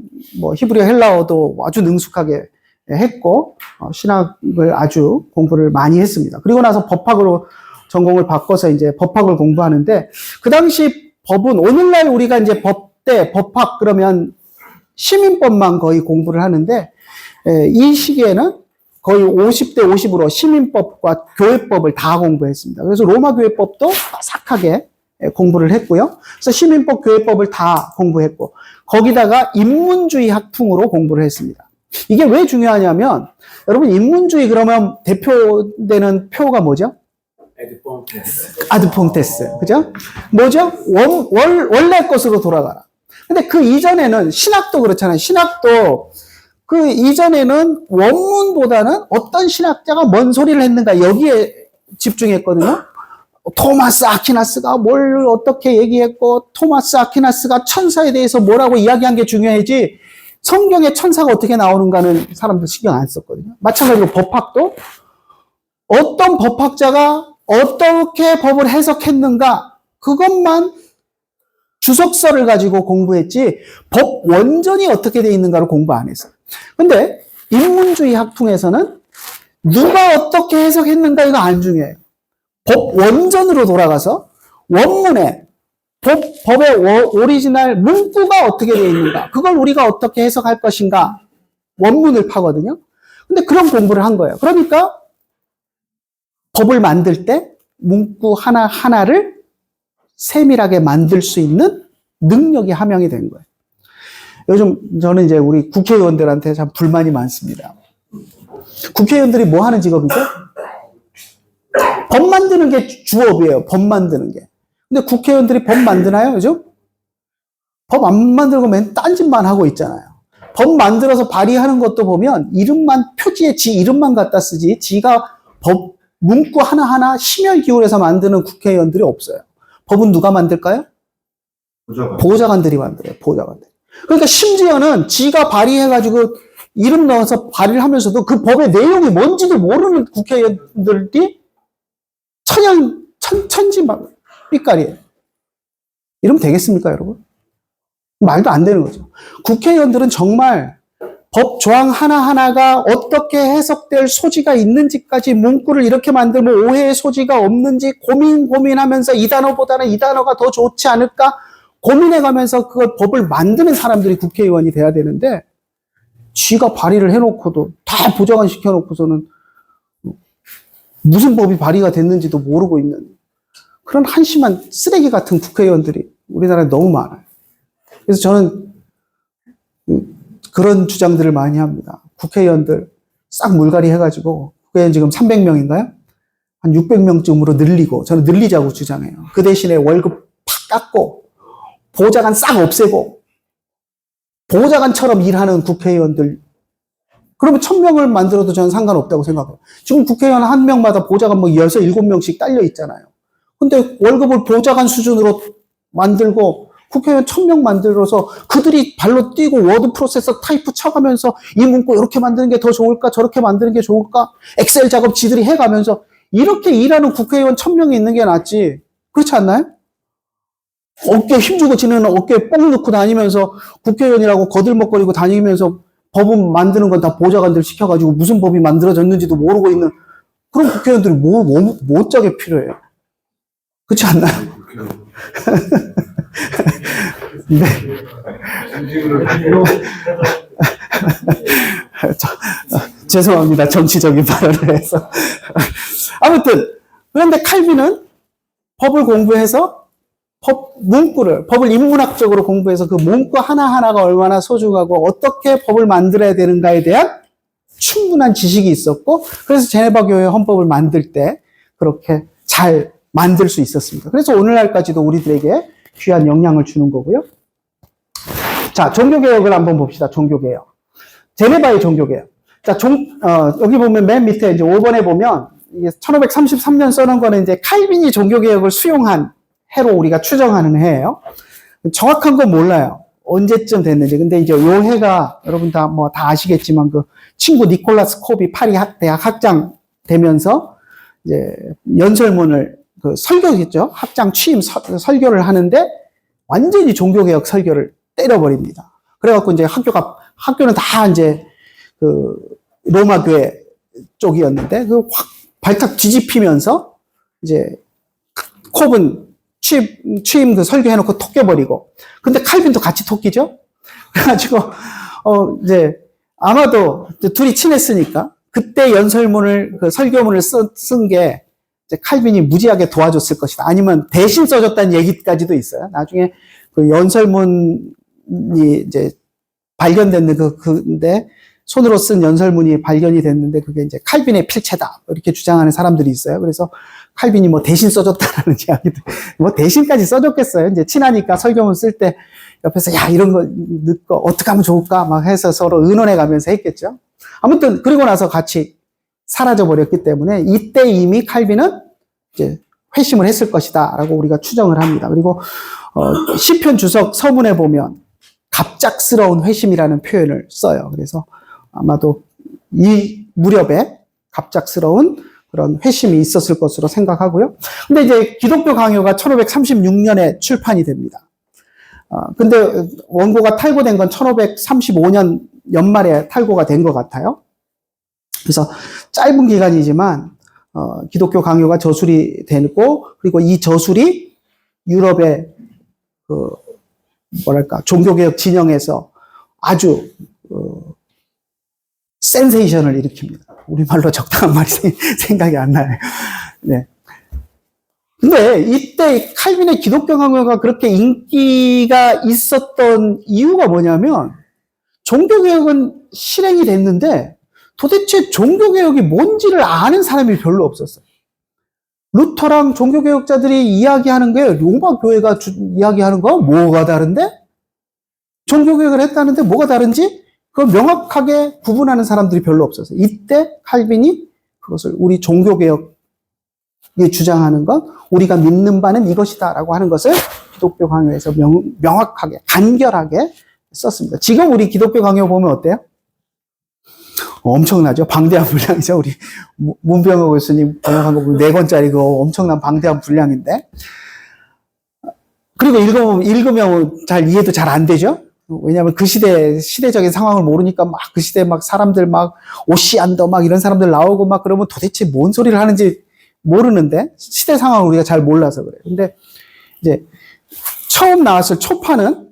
히브리어 헬라어도 아주 능숙하게 했고, 신학을 아주 공부를 많이 했습니다. 그리고 나서 법학으로 전공을 바꿔서 이제 법학을 공부하는데, 그 당시 법은 오늘날 우리가 이제 법학 그러면 시민법만 거의 공부를 하는데, 이 시기에는 거의 50대 50으로 시민법과 교회법을 다 공부했습니다. 그래서 로마 교회법도 바삭하게 공부를 했고요. 그래서 시민법, 교회법을 다 공부했고, 거기다가 인문주의 학풍으로 공부를 했습니다. 이게 왜 중요하냐면, 여러분, 인문주의 그러면 대표되는 표가 뭐죠? 아드폰테스. 그죠? 뭐죠? 원래 것으로 돌아가라. 근데 그 이전에는 신학도 그렇잖아요. 신학도 그 이전에는 원문보다는 어떤 신학자가 뭔 소리를 했는가 여기에 집중했거든요. 토마스 아퀴나스가 뭘 어떻게 얘기했고, 토마스 아퀴나스가 천사에 대해서 뭐라고 이야기한 게 중요하지, 성경에 천사가 어떻게 나오는가는 사람들 신경 안 썼거든요. 마찬가지로 법학도 어떤 법학자가 어떻게 법을 해석했는가, 그것만 주석서를 가지고 공부했지 법 원전이 어떻게 돼 있는가를 공부 안 했어요. 근데 인문주의 학풍에서는 누가 어떻게 해석했는가 이거 안 중요해요. 법 원전으로 돌아가서 원문에 법의 오리지널 문구가 어떻게 되어 있는가, 그걸 우리가 어떻게 해석할 것인가, 원문을 파거든요. 근데 그런 공부를 한 거예요. 그러니까 법을 만들 때 문구 하나하나를 세밀하게 만들 수 있는 능력이 함양이 된 거예요. 요즘 저는 이제 우리 국회의원들한테 참 불만이 많습니다. 국회의원들이 뭐 하는 직업이죠? 법 만드는 게 주업이에요. 법 만드는 게. 근데 국회의원들이 법 만드나요, 요즘? 법 안 만들고 맨 딴짓만 하고 있잖아요. 법 만들어서 발의하는 것도 보면 이름만, 표지에 지 이름만 갖다 쓰지, 지가 법, 문구 하나하나 심혈 기울여서 만드는 국회의원들이 없어요. 법은 누가 만들까요? 보좌관들이 만들어요, 보좌관들. 그러니까 심지어는 지가 발의해가지고 이름 넣어서 발의를 하면서도 그 법의 내용이 뭔지도 모르는 국회의원들이 천지 삐까리예요. 이러면 되겠습니까, 여러분? 말도 안 되는 거죠. 국회의원들은 정말 법 조항 하나하나가 어떻게 해석될 소지가 있는지까지 문구를 이렇게 만들면 오해의 소지가 없는지 고민하면서 이 단어보다는 이 단어가 더 좋지 않을까 고민해가면서 그걸 법을 만드는 사람들이 국회의원이 돼야 되는데 쥐가 발의를 해놓고도 다 보좌관 시켜놓고서는 무슨 법이 발의가 됐는지도 모르고 있는 그런 한심한 쓰레기 같은 국회의원들이 우리나라에 너무 많아요. 그래서 저는 그런 주장들을 많이 합니다. 국회의원들 싹 물갈이 해가지고 국회의원 지금 300명인가요? 한 600명쯤으로 늘리고 저는 늘리자고 주장해요. 그 대신에 월급 팍 깎고 보좌관 싹 없애고 보좌관처럼 일하는 국회의원들 그러면 1000명을 만들어도 저는 상관없다고 생각해요. 지금 국회의원 한 명마다 보좌관 뭐 6, 7명씩 딸려 있잖아요. 근데 월급을 보좌관 수준으로 만들고 국회의원 1000명 만들어서 그들이 발로 뛰고 워드 프로세서 타이프 쳐가면서 이 문구 이렇게 만드는 게 더 좋을까 저렇게 만드는 게 좋을까 엑셀 작업 지들이 해가면서 이렇게 일하는 국회의원 1000명이 있는 게 낫지. 그렇지 않나요? 어깨에 힘주고 지내는 어깨에 뽕 넣고 다니면서 국회의원이라고 거들먹거리고 다니면서 법은 만드는 건 다 보좌관들 시켜가지고 무슨 법이 만들어졌는지도 모르고 있는 그런 국회의원들이 뭐 짝에 필요해요. 그렇지 않나요? 네. 죄송합니다. 정치적인 발언을 해서. 아무튼 그런데 칼빈은 법을 공부해서 법을 인문학적으로 공부해서 그 문구 하나하나가 얼마나 소중하고 어떻게 법을 만들어야 되는가에 대한 충분한 지식이 있었고 그래서 제네바 교회 헌법을 만들 때 그렇게 잘 만들 수 있었습니다. 그래서 오늘날까지도 우리들에게 귀한 영향을 주는 거고요. 자, 종교개혁을 한번 봅시다. 종교개혁. 제네바의 종교개혁. 자, 여기 보면 맨 밑에 이제 5번에 보면 이게 1533년 써놓은 거는 이제 칼빈이 종교개혁을 수용한 해로 우리가 추정하는 해예요. 정확한 건 몰라요. 언제쯤 됐는지. 근데 이제 요 해가 여러분 다 아시겠지만 그 친구 니콜라스 콥이 파리 대학 학장 되면서 이제 연설문을 그 설교겠죠. 학장 취임 설교를 하는데 완전히 종교개혁 설교를 때려버립니다. 그래갖고 이제 학교는 다 이제 그 로마 교회 쪽이었는데 그 확 발칵 뒤집히면서 이제 콥은 취임 그 설교해놓고 톡 깨버리고. 근데 칼빈도 같이 톡기죠? 그래가지고, 이제, 아마도 둘이 친했으니까, 그때 연설문을, 그 설교문을 쓴 게, 이제 칼빈이 무지하게 도와줬을 것이다. 아니면 대신 써줬다는 얘기까지도 있어요. 나중에 그 연설문이 이제 발견됐는데, 근데 손으로 쓴 연설문이 발견이 됐는데, 그게 이제 칼빈의 필체다. 이렇게 주장하는 사람들이 있어요. 그래서 칼빈이 뭐 대신 써줬다라는 이야기도, 뭐 대신까지 써줬겠어요. 이제 친하니까 설교문 쓸 때 옆에서 야, 이런 거 넣고 어떻게 하면 좋을까? 막 해서 서로 의논해 가면서 했겠죠. 아무튼, 그리고 나서 같이 사라져버렸기 때문에 이때 이미 칼빈은 이제 회심을 했을 것이다. 라고 우리가 추정을 합니다. 그리고, 시편 주석 서문에 보면 갑작스러운 회심이라는 표현을 써요. 그래서 아마도 이 무렵에 갑작스러운 그런 회심이 있었을 것으로 생각하고요. 근데 이제 기독교 강요가 1536년에 출판이 됩니다. 근데 원고가 탈고된 건 1535년 연말에 탈고가 된 것 같아요. 그래서 짧은 기간이지만, 기독교 강요가 저술이 되고, 그리고 이 저술이 유럽의 종교개혁 진영에서 아주, 센세이션을 일으킵니다. 우리말로 적당한 말이 생각이 안 나요. 네. 근데 이때 칼빈의 기독교 강요가 그렇게 인기가 있었던 이유가 뭐냐면 종교개혁은 실행이 됐는데 도대체 종교개혁이 뭔지를 아는 사람이 별로 없었어요. 루터랑 종교개혁자들이 이야기하는 게 로마 교회가 이야기하는 거 뭐가 다른데? 종교개혁을 했다는데 뭐가 다른지? 그걸 명확하게 구분하는 사람들이 별로 없었어요. 이때 칼빈이 그것을 우리 종교개혁이 주장하는 것, 우리가 믿는 바는 이것이다라고 하는 것을 기독교 강요에서 명확하게, 간결하게 썼습니다. 지금 우리 기독교 강요 보면 어때요? 엄청나죠? 방대한 분량이죠. 우리 문병호 교수님 번역한 거 보면 4권짜리 그 엄청난 방대한 분량인데. 그리고 읽으면 잘 이해도 잘 안 되죠? 왜냐하면 그 시대적인 상황을 모르니까 막 그 시대 막 사람들 막 오시안더 막 이런 사람들 나오고 막 그러면 도대체 뭔 소리를 하는지 모르는데 시대 상황을 우리가 잘 몰라서 그래요. 근데 이제 처음 나왔을 초판은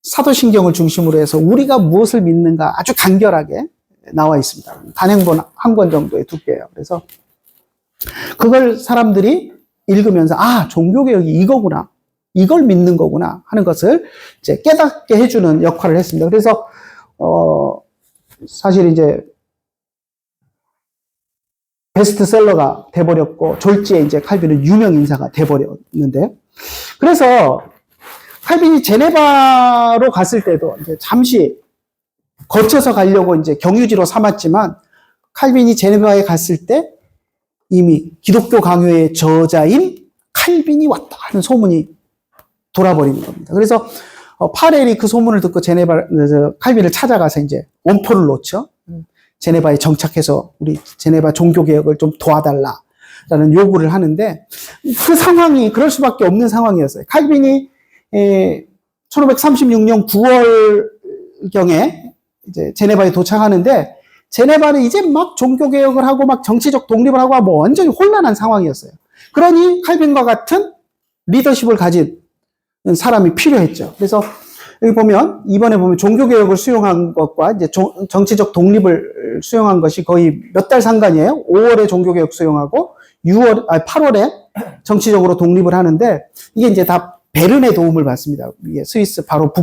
사도신경을 중심으로 해서 우리가 무엇을 믿는가 아주 간결하게 나와 있습니다. 단행본 한 권 정도의 두께예요. 그래서 그걸 사람들이 읽으면서 아, 종교개혁이 이거구나. 이걸 믿는 거구나 하는 것을 이제 깨닫게 해주는 역할을 했습니다. 그래서 사실 이제 베스트셀러가 돼버렸고 졸지에 이제 칼빈은 유명 인사가 돼버렸는데, 그래서 칼빈이 제네바로 갔을 때도 이제 잠시 거쳐서 가려고 이제 경유지로 삼았지만 칼빈이 제네바에 갔을 때 이미 기독교 강요의 저자인 칼빈이 왔다 하는 소문이 돌아버리는 겁니다. 그래서 파렐이 그 소문을 듣고 칼빈을 찾아가서 이제 원포를 놓죠. 제네바에 정착해서 우리 제네바 종교개혁을 좀 도와달라라는 요구를 하는데 그 상황이 그럴 수밖에 없는 상황이었어요. 칼빈이 1536년 9월경에 이제 제네바에 도착하는데 제네바는 이제 막 종교개혁을 하고 막 정치적 독립을 하고 뭐 완전히 혼란한 상황이었어요. 그러니 칼빈과 같은 리더십을 가진 사람이 필요했죠. 그래서 여기 보면 이번에 보면 종교개혁을 수용한 것과 이제 정치적 독립을 수용한 것이 거의 몇 달 상관이에요. 5월에 종교개혁 수용하고 8월에 정치적으로 독립을 하는데 이게 이제 다 베른의 도움을 받습니다. 이게 스위스 바로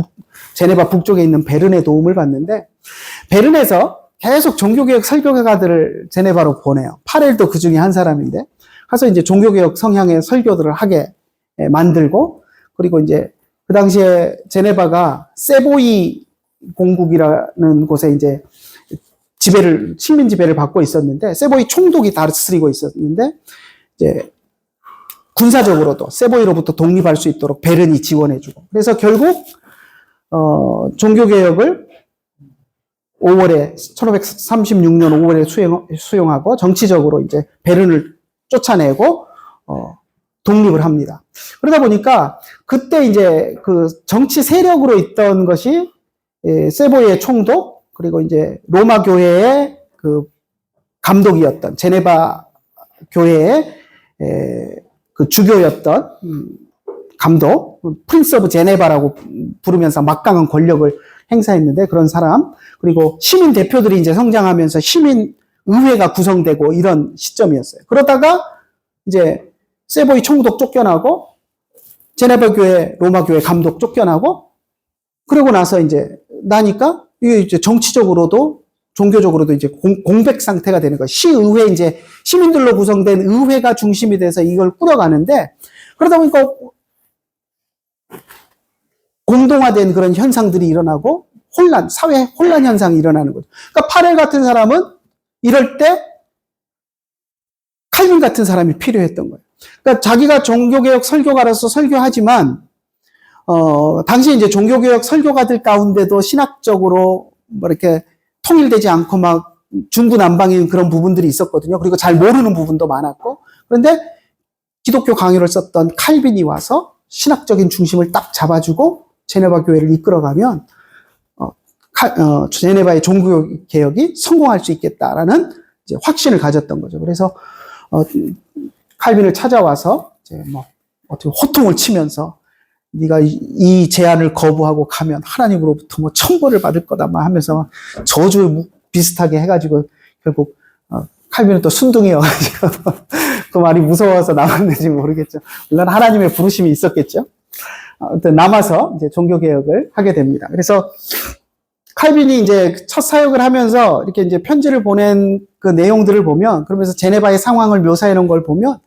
제네바 북쪽에 있는 베른의 도움을 받는데 베른에서 계속 종교개혁 설교가들을 제네바로 보내요. 파렐도 그 중에 한 사람인데 가서 이제 종교개혁 성향의 설교들을 하게 만들고, 그리고 이제 그 당시에 제네바가 세보이 공국이라는 곳에 이제 식민 지배를 받고 있었는데 세보이 총독이 다스리고 있었는데 이제 군사적으로도 세보이로부터 독립할 수 있도록 베른이 지원해주고, 그래서 결국 종교개혁을 1536년 5월에 수용하고 정치적으로 이제 베른을 쫓아내고 독립을 합니다. 그러다 보니까 그때 이제 그 정치 세력으로 있던 것이 세보이의 총독, 그리고 이제 로마 교회의 그 감독이었던 제네바 교회의 그 주교였던 감독, 프린스 오브 제네바라고 부르면서 막강한 권력을 행사했는데 그런 사람, 그리고 시민 대표들이 이제 성장하면서 시민 의회가 구성되고 이런 시점이었어요. 그러다가 이제 세보이 총독 쫓겨나고 제네바 교회, 로마 교회 감독 쫓겨나고 그러고 나서 이제 나니까 이게 이제 정치적으로도 종교적으로도 이제 공백 상태가 되는 거예요. 시의회 이제 시민들로 구성된 의회가 중심이 돼서 이걸 꾸려가는데 그러다 보니까 공동화된 그런 현상들이 일어나고 사회 혼란 현상이 일어나는 거죠. 그러니까 파렐 같은 사람은 이럴 때 칼빈 같은 사람이 필요했던 거예요. 그러니까 자기가 종교개혁 설교가로서 설교하지만 당시 이제 종교개혁 설교가들 가운데도 신학적으로 뭐 이렇게 통일되지 않고 막 중구난방인 그런 부분들이 있었거든요. 그리고 잘 모르는 부분도 많았고, 그런데 기독교 강요를 썼던 칼빈이 와서 신학적인 중심을 딱 잡아주고 제네바 교회를 이끌어가면 제네바의 종교개혁이 성공할 수 있겠다라는 이제 확신을 가졌던 거죠. 그래서 칼빈을 찾아와서 이제 뭐 어떻게 호통을 치면서 네가 이 제안을 거부하고 가면 하나님으로부터 뭐 천벌을 받을 거다 막 하면서 저주 비슷하게 해가지고 결국 칼빈은 또 순둥이여가지고 그 말이 무서워서 나왔는지 모르겠죠. 물론 하나님의 부르심이 있었겠죠. 아무튼 남아서 이제 종교개혁을 하게 됩니다. 그래서 칼빈이 이제 첫 사역을 하면서 이렇게 이제 편지를 보낸 그 내용들을 보면, 그러면서 제네바의 상황을 묘사해 놓은 걸 보면,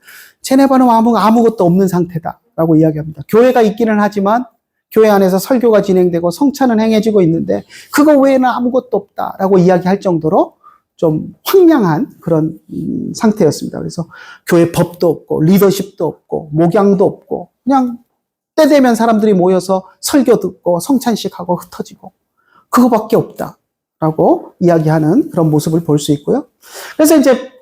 제네바는 아무것도 없는 상태다라고 이야기합니다. 교회가 있기는 하지만, 교회 안에서 설교가 진행되고 성찬은 행해지고 있는데, 그거 외에는 아무것도 없다라고 이야기할 정도로 좀 황량한 그런 상태였습니다. 그래서 교회 법도 없고, 리더십도 없고, 목양도 없고, 그냥 때 되면 사람들이 모여서 설교 듣고 성찬식 하고 흩어지고, 그거밖에 없다라고 이야기하는 그런 모습을 볼 수 있고요. 그래서 이제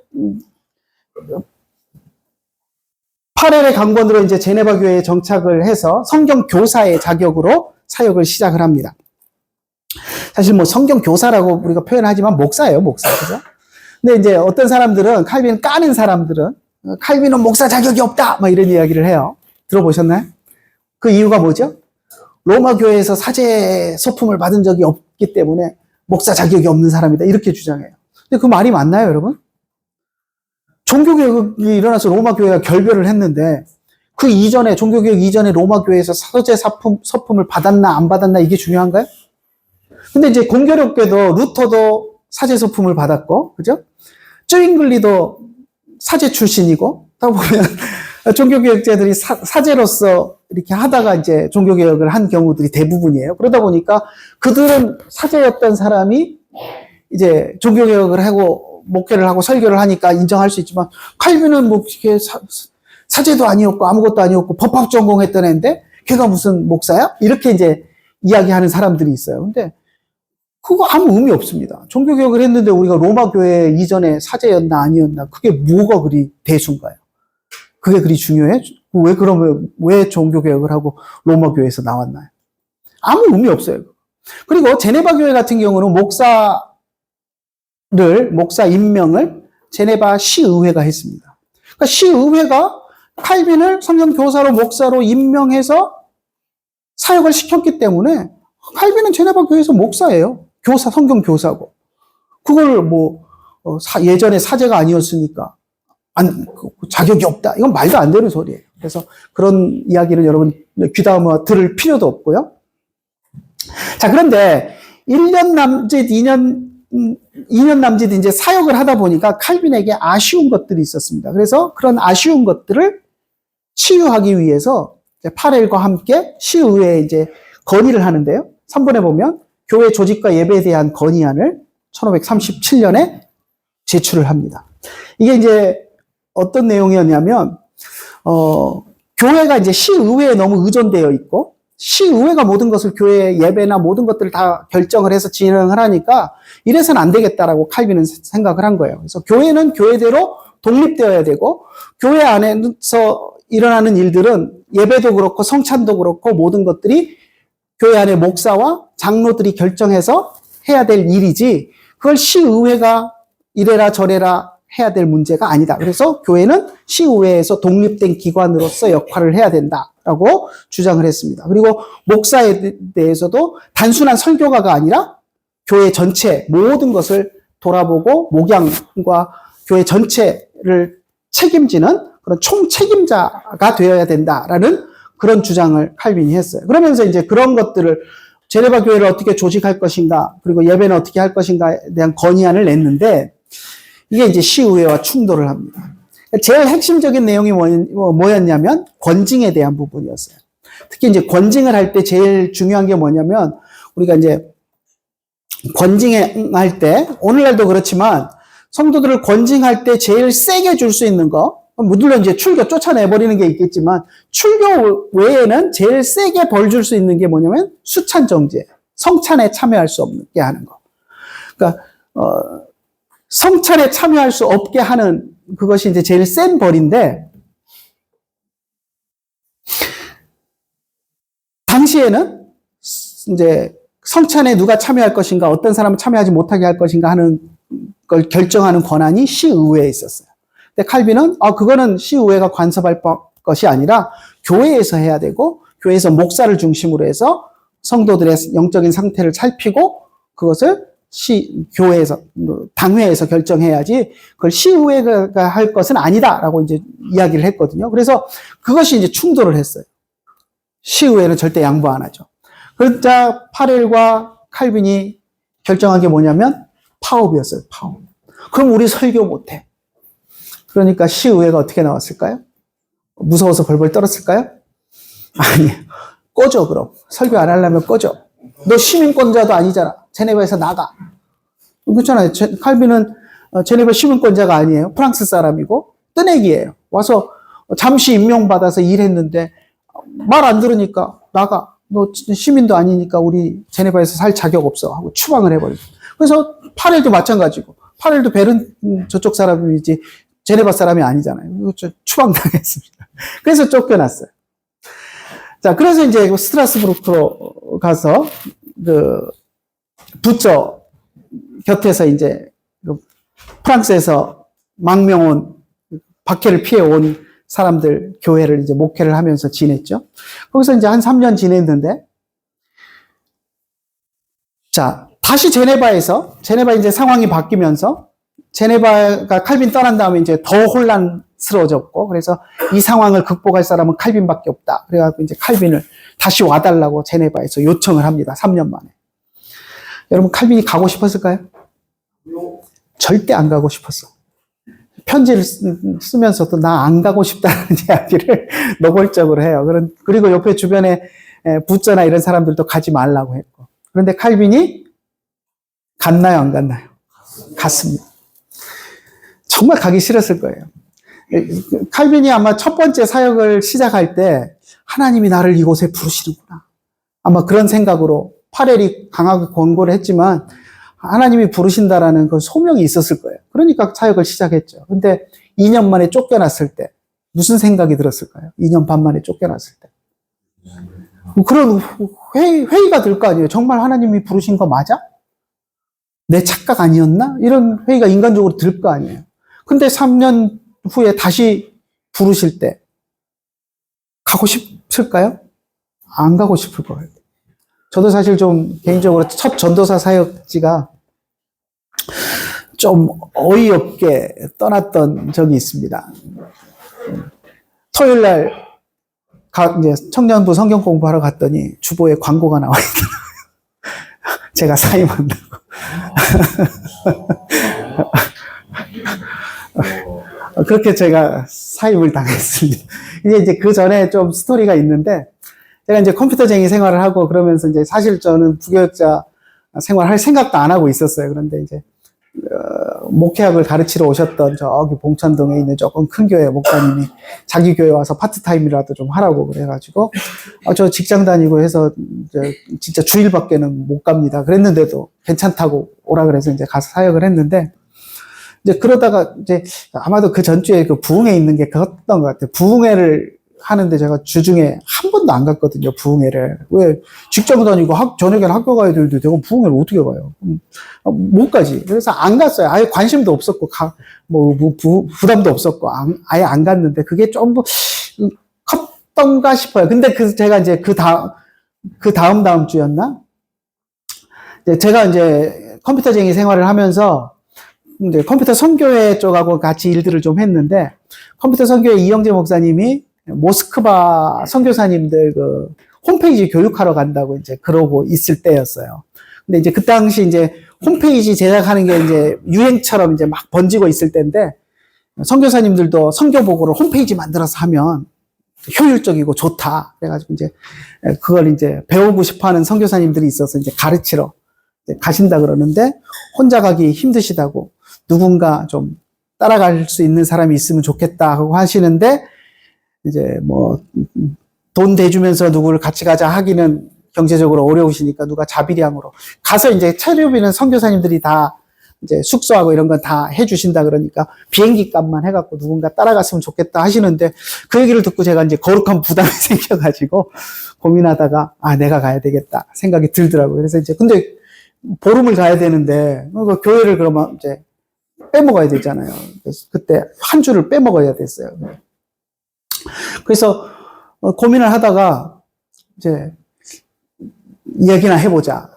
8월의 강권으로 이제 제네바 교회에 정착을 해서 성경 교사의 자격으로 사역을 시작을 합니다. 사실 뭐 성경 교사라고 우리가 표현하지만 목사예요, 목사. 그죠? 근데 이제 어떤 사람들은, 칼빈 까는 사람들은 칼빈은 목사 자격이 없다 막 이런 이야기를 해요. 들어보셨나요? 그 이유가 뭐죠? 로마 교회에서 사제 소품을 받은 적이 없기 때문에 목사 자격이 없는 사람이다 이렇게 주장해요. 근데 그 말이 맞나요, 여러분? 종교개혁이 일어나서 로마 교회가 결별을 했는데, 그 이전에, 종교개혁 이전에 로마 교회에서 사제 소품을 받았나 안 받았나 이게 중요한가요? 근데 이제 공교롭게도 루터도 사제 소품을 받았고, 그죠? 쯔윙글리도 사제 출신이고, 딱 보면 종교개혁자들이 사제로서 이렇게 하다가 이제 종교개혁을 한 경우들이 대부분이에요. 그러다 보니까 그들은 사제였던 사람이 이제 종교개혁을 하고 목회를 하고 설교를 하니까 인정할 수 있지만, 칼빈은 뭐 이렇게 사제도 아니었고 아무것도 아니었고 법학 전공했던 애인데 걔가 무슨 목사야? 이렇게 이제 이야기하는 사람들이 있어요. 근데 그거 아무 의미 없습니다. 종교개혁을 했는데 우리가 로마 교회 이전에 사제였나 아니었나, 그게 뭐가 그리 대수인가요? 그게 그리 중요해? 왜 종교개혁을 하고 로마 교회에서 나왔나요? 아무 의미 없어요. 그리고 제네바 교회 같은 경우는 목사 임명을 제네바 시의회가 했습니다. 그러니까 시의회가 칼빈을 성경 교사로 목사로 임명해서 사역을 시켰기 때문에 칼빈은 제네바 교회에서 목사예요. 성경 교사고. 그걸 예전에 사제가 아니었으니까 자격이 없다. 이건 말도 안 되는 소리예요. 그래서 그런 이야기는 여러분 귀담아 들을 필요도 없고요. 자, 그런데 1년 남짓, 2년 남짓 이제 사역을 하다 보니까 칼빈에게 아쉬운 것들이 있었습니다. 그래서 그런 아쉬운 것들을 치유하기 위해서 파렐과 함께 시의회에 이제 건의를 하는데요. 3번에 보면 교회 조직과 예배에 대한 건의안을 1537년에 제출을 합니다. 이게 이제 어떤 내용이었냐면, 교회가 이제 시의회에 너무 의존되어 있고, 시의회가 모든 것을 교회 예배나 모든 것들을 다 결정을 해서 진행을 하니까 이래서는 안 되겠다라고 칼빈은 생각을 한 거예요. 그래서 교회는 교회대로 독립되어야 되고, 교회 안에서 일어나는 일들은 예배도 그렇고 성찬도 그렇고 모든 것들이 교회 안에 목사와 장로들이 결정해서 해야 될 일이지, 그걸 시의회가 이래라 저래라 해야 될 문제가 아니다. 그래서 교회는 시의회에서 독립된 기관으로서 역할을 해야 된다라고 주장을 했습니다. 그리고 목사에 대해서도 단순한 설교가가 아니라 교회 전체 모든 것을 돌아보고 목양과 교회 전체를 책임지는 그런 총책임자가 되어야 된다라는 그런 주장을 칼빈이 했어요. 그러면서 이제 그런 것들을 제네바 교회를 어떻게 조직할 것인가, 그리고 예배는 어떻게 할 것인가에 대한 건의안을 냈는데, 이게 이제 시의회와 충돌을 합니다. 제일 핵심적인 내용이 뭐였냐면 권징에 대한 부분이었어요. 특히 이제 권징을 할 때 제일 중요한 게 뭐냐면, 우리가 이제 권징할 때, 오늘날도 그렇지만 성도들을 권징할 때 제일 세게 줄 수 있는 거, 물론 이제 출교 쫓아내버리는 게 있겠지만, 출교 외에는 제일 세게 벌 줄 수 있는 게 뭐냐면 수찬정죄, 성찬에 참여할 수 없게 하는 거. 그러니까 성찬에 참여할 수 없게 하는 그것이 이제 제일 센 벌인데, 당시에는 이제 성찬에 누가 참여할 것인가, 어떤 사람은 참여하지 못하게 할 것인가 하는 걸 결정하는 권한이 시의회에 있었어요. 근데 칼빈은 그거는 시의회가 간섭할 것이 아니라 교회에서 해야 되고, 교회에서 목사를 중심으로 해서 성도들의 영적인 상태를 살피고 그것을 교회에서, 당회에서 결정해야지 그걸 시의회가 할 것은 아니다라고 이제 이야기를 했거든요. 그래서 그것이 이제 충돌을 했어요. 시의회는 절대 양보 안 하죠. 그러자 파렐과 칼빈이 결정한 게 뭐냐면 파업이었어요. 파업. 그럼 우리 설교 못해. 그러니까 시의회가 어떻게 나왔을까요? 무서워서 벌벌 떨었을까요? 아니, 꺼져 그럼. 설교 안 하려면 꺼져. 너 시민권자도 아니잖아. 제네바에서 나가. 그렇잖아요. 칼빈은 제네바 시민권자가 아니에요. 프랑스 사람이고 뜨내기예요. 와서 잠시 임명받아서 일했는데 말 안 들으니까 나가. 너 시민도 아니니까 우리 제네바에서 살 자격 없어 하고 추방을 해버리고. 그래서 파렐도 마찬가지고. 파렐도 베른 저쪽 사람이지 제네바 사람이 아니잖아요. 추방당했습니다. 그래서 쫓겨났어요. 자, 그래서 이제 스트라스부르크로 가서 그 부처 곁에서 이제 프랑스에서 망명 온 박해를 피해 온 사람들 교회를 이제 목회를 하면서 지냈죠. 거기서 이제 한 3년 지냈는데, 자, 다시 제네바 이제 상황이 바뀌면서 제네바가 칼빈 떠난 다음에 이제 더 혼란스러워졌고, 그래서 이 상황을 극복할 사람은 칼빈밖에 없다. 그래가지고 이제 칼빈을 다시 와달라고 제네바에서 요청을 합니다. 3년 만에. 여러분, 칼빈이 가고 싶었을까요? 절대 안 가고 싶었어. 편지를 쓰면서도 나 안 가고 싶다는 이야기를 노골적으로 해요. 그리고 옆에 주변에 부처나 이런 사람들도 가지 말라고 했고. 그런데 칼빈이 갔나요, 안 갔나요? 갔습니다. 정말 가기 싫었을 거예요. 칼빈이 아마 첫 번째 사역을 시작할 때 하나님이 나를 이곳에 부르시는구나. 아마 그런 생각으로 파렐이 강하게 권고를 했지만 하나님이 부르신다라는 그 소명이 있었을 거예요. 그러니까 사역을 시작했죠. 근데 2년 만에 쫓겨났을 때 무슨 생각이 들었을까요? 2년 반 만에 쫓겨났을 때. 그런 회의가 들 거 아니에요. 정말 하나님이 부르신 거 맞아? 내 착각 아니었나? 이런 회의가 인간적으로 들 거 아니에요. 근데 3년 후에 다시 부르실 때 가고 싶을까요? 안 가고 싶을 거예요. 저도 사실 좀 개인적으로 첫 전도사 사역지가 좀 어이없게 떠났던 적이 있습니다. 토요일 날 이제 청년부 성경 공부하러 갔더니 주보에 광고가 나와 있더라고요. 제가 사임한다고. 그렇게 제가 사임을 당했습니다. 이제 그 전에 좀 스토리가 있는데, 제가 이제 컴퓨터쟁이 생활을 하고 그러면서 이제 사실 저는 부교육자 생활할 생각도 안 하고 있었어요. 그런데 이제 목회학을 가르치러 오셨던 저기 봉천동에 있는 조금 큰 교회 목사님이 자기 교회 와서 파트타임이라도 좀 하라고 그래가지고 저 직장 다니고 해서 진짜 주일밖에는 못 갑니다. 그랬는데도 괜찮다고 오라 그래서 이제 가서 사역을 했는데, 이제 그러다가 이제 아마도 그 전주에 그 부흥회 있는 게 그랬던 것 같아요. 부흥회를 하는데 제가 주중에 한 번도 안 갔거든요, 부흥회를. 왜? 직장 다니고 저녁에는 학교 가야 되는데 내가 부흥회를 어떻게 가요? 못 가지. 그래서 안 갔어요. 아예 관심도 없었고, 부담도 없었고, 아예 안 갔는데 그게 좀 컸던가 싶어요. 근데 제가 이제 그 다음 주였나? 제가 이제 컴퓨터쟁이 생활을 하면서 이제 컴퓨터 선교회 쪽하고 같이 일들을 좀 했는데, 컴퓨터 선교회 이영재 목사님이 모스크바 선교사님들 그 홈페이지 교육하러 간다고 이제 그러고 있을 때였어요. 근데 이제 그 당시 이제 홈페이지 제작하는 게 이제 유행처럼 이제 막 번지고 있을 때인데, 선교사님들도 선교 보고를 홈페이지 만들어서 하면 효율적이고 좋다. 그래가지고 이제 그걸 이제 배우고 싶어 하는 선교사님들이 있어서 이제 가르치러 가신다 그러는데, 혼자 가기 힘드시다고 누군가 좀 따라갈 수 있는 사람이 있으면 좋겠다 하고 하시는데, 이제 뭐 돈 대주면서 누구를 같이 가자 하기는 경제적으로 어려우시니까 누가 자비량으로 가서 이제 체류비는 선교사님들이 다 이제 숙소하고 이런 건 다 해주신다 그러니까 비행기 값만 해갖고 누군가 따라갔으면 좋겠다 하시는데, 그 얘기를 듣고 제가 이제 거룩한 부담이 생겨가지고 고민하다가 내가 가야 되겠다 생각이 들더라고요. 그래서 이제 근데 보름을 가야 되는데 그 교회를 그러면 이제 빼먹어야 되잖아요. 그래서 그때 한 주를 빼먹어야 됐어요. 그래서 고민을 하다가 이제 이야기나 해보자.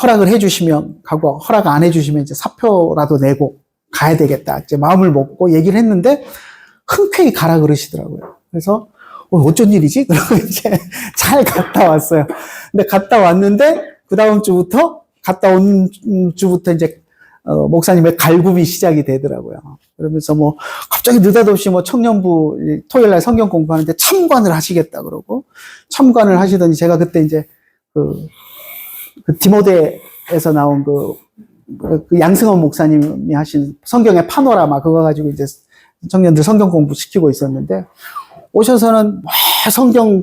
허락을 해주시면 가고 허락 안 해주시면 이제 사표라도 내고 가야 되겠다. 이제 마음을 먹고 얘기를 했는데 흔쾌히 가라 그러시더라고요. 그래서 어쩐 일이지? 그러고 이제 잘 갔다 왔어요. 근데 갔다 왔는데 그 다음 주부터 갔다 온 주부터 이제 목사님의 갈굼이 시작이 되더라고요. 그러면서 뭐 갑자기 느닷없이 뭐 청년부 토요일 날 성경 공부하는데 참관을 하시겠다 그러고 참관을 하시더니 제가 그때 이제 그 디모데에서 나온 그 양승원 목사님이 하신 성경의 파노라마 그거 가지고 이제 청년들 성경 공부 시키고 있었는데 오셔서는 성경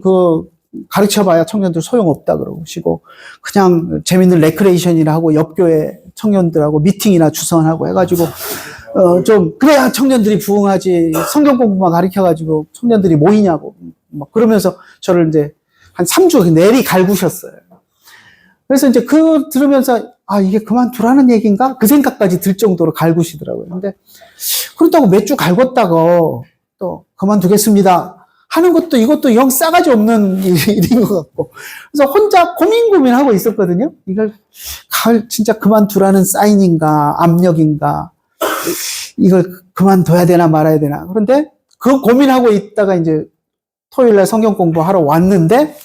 가르쳐봐야 청년들 소용없다 그러시고 그냥 재밌는 레크레이션이나 하고 옆 교회 청년들하고 미팅이나 주선하고 해가지고 좀 그래야 청년들이 부흥하지 성경 공부만 가르쳐가지고 청년들이 모이냐고 막 그러면서 저를 이제 한 3주 내리 갈구셨어요. 그래서 이제 들으면서 이게 그만두라는 얘기인가? 그 생각까지 들 정도로 갈구시더라고요. 근데 그렇다고 몇 주 갈궜다고 또 그만두겠습니다 하는 것도 이것도 영 싸가지 없는 일인 것 같고. 그래서 혼자 고민하고 있었거든요. 이걸 진짜 그만두라는 사인인가, 압력인가, 이걸 그만둬야 되나 말아야 되나. 그런데 그 고민하고 있다가 이제 토요일날 성경 공부하러 왔는데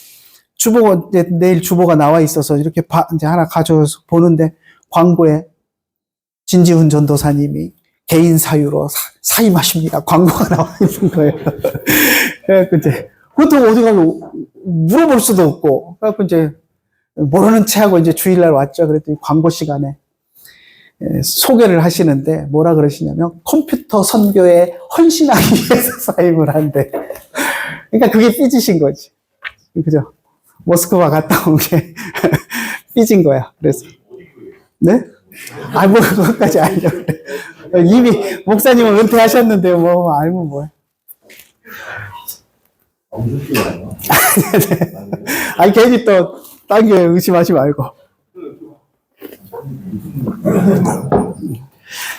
내일 주보가 나와 있어서 이렇게 이제 하나 가져서 보는데 광고에 진지훈 전도사님이 개인 사유로 사임하십니다. 광고가 나와 있는 거예요. 그래갖고 이제, 그것도 어디 가서 물어볼 수도 없고, 그래갖고 이제, 모르는 체 하고 이제 주일날 왔죠. 그랬더니 광고 시간에 소개를 하시는데 뭐라 그러시냐면, 컴퓨터 선교에 헌신하기 위해서 사임을 한대. 그러니까 그게 삐지신 거지. 그죠? 모스크바 갔다 온 게 삐진 거야. 그래서. 네? 뭐, 그것까지 알려고 그래. 이미 목사님은 은퇴하셨는데 뭐 알면 뭐야. 아니 괜히 또 딴 게 의심하지 말고.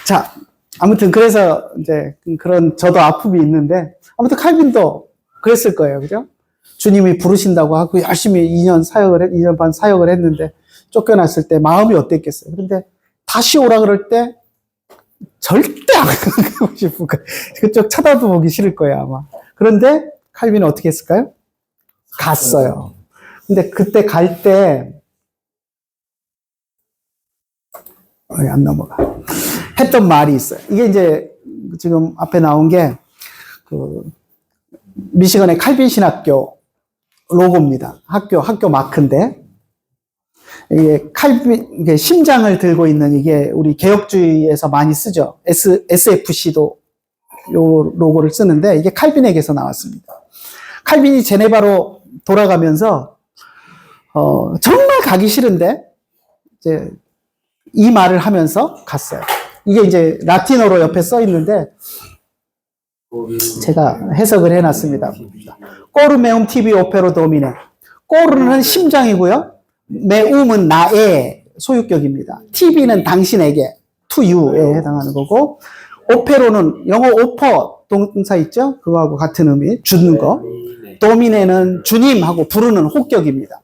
자, 아무튼 그래서 이제 그런 저도 아픔이 있는데 아무튼 칼빈도 그랬을 거예요, 그죠? 주님이 부르신다고 하고 열심히 2년 반 사역을 했는데 쫓겨났을 때 마음이 어땠겠어요? 그런데 다시 오라 그럴 때 절대 안 가고 싶은 거예요. 그쪽 쳐다도 보기 싫을 거예요, 아마. 그런데 칼빈은 어떻게 했을까요? 갔어요. 근데 그때 갈 때, 안 넘어가. 했던 말이 있어요. 이게 이제 지금 앞에 나온 게, 미시건의 칼빈 신학교 로고입니다. 학교 마크인데, 이게 심장을 들고 있는 이게 우리 개혁주의에서 많이 쓰죠. SFC도 요 로고를 쓰는데 이게 칼빈에게서 나왔습니다. 칼빈이 제네바로 돌아가면서 정말 가기 싫은데 이제 이 말을 하면서 갔어요. 이게 이제 라틴어로 옆에 써 있는데 제가 해석을 해놨습니다. 꼬르메움 티비 오페로 도미네. 꼬르는 심장이고요. 메움은 나의 소유격입니다. TV는 당신에게, to you에 해당하는 거고, 오페로는 영어 오퍼 동사 있죠? 그거하고 같은 의미, 주는 거. 도미네는 주님하고 부르는 호격입니다.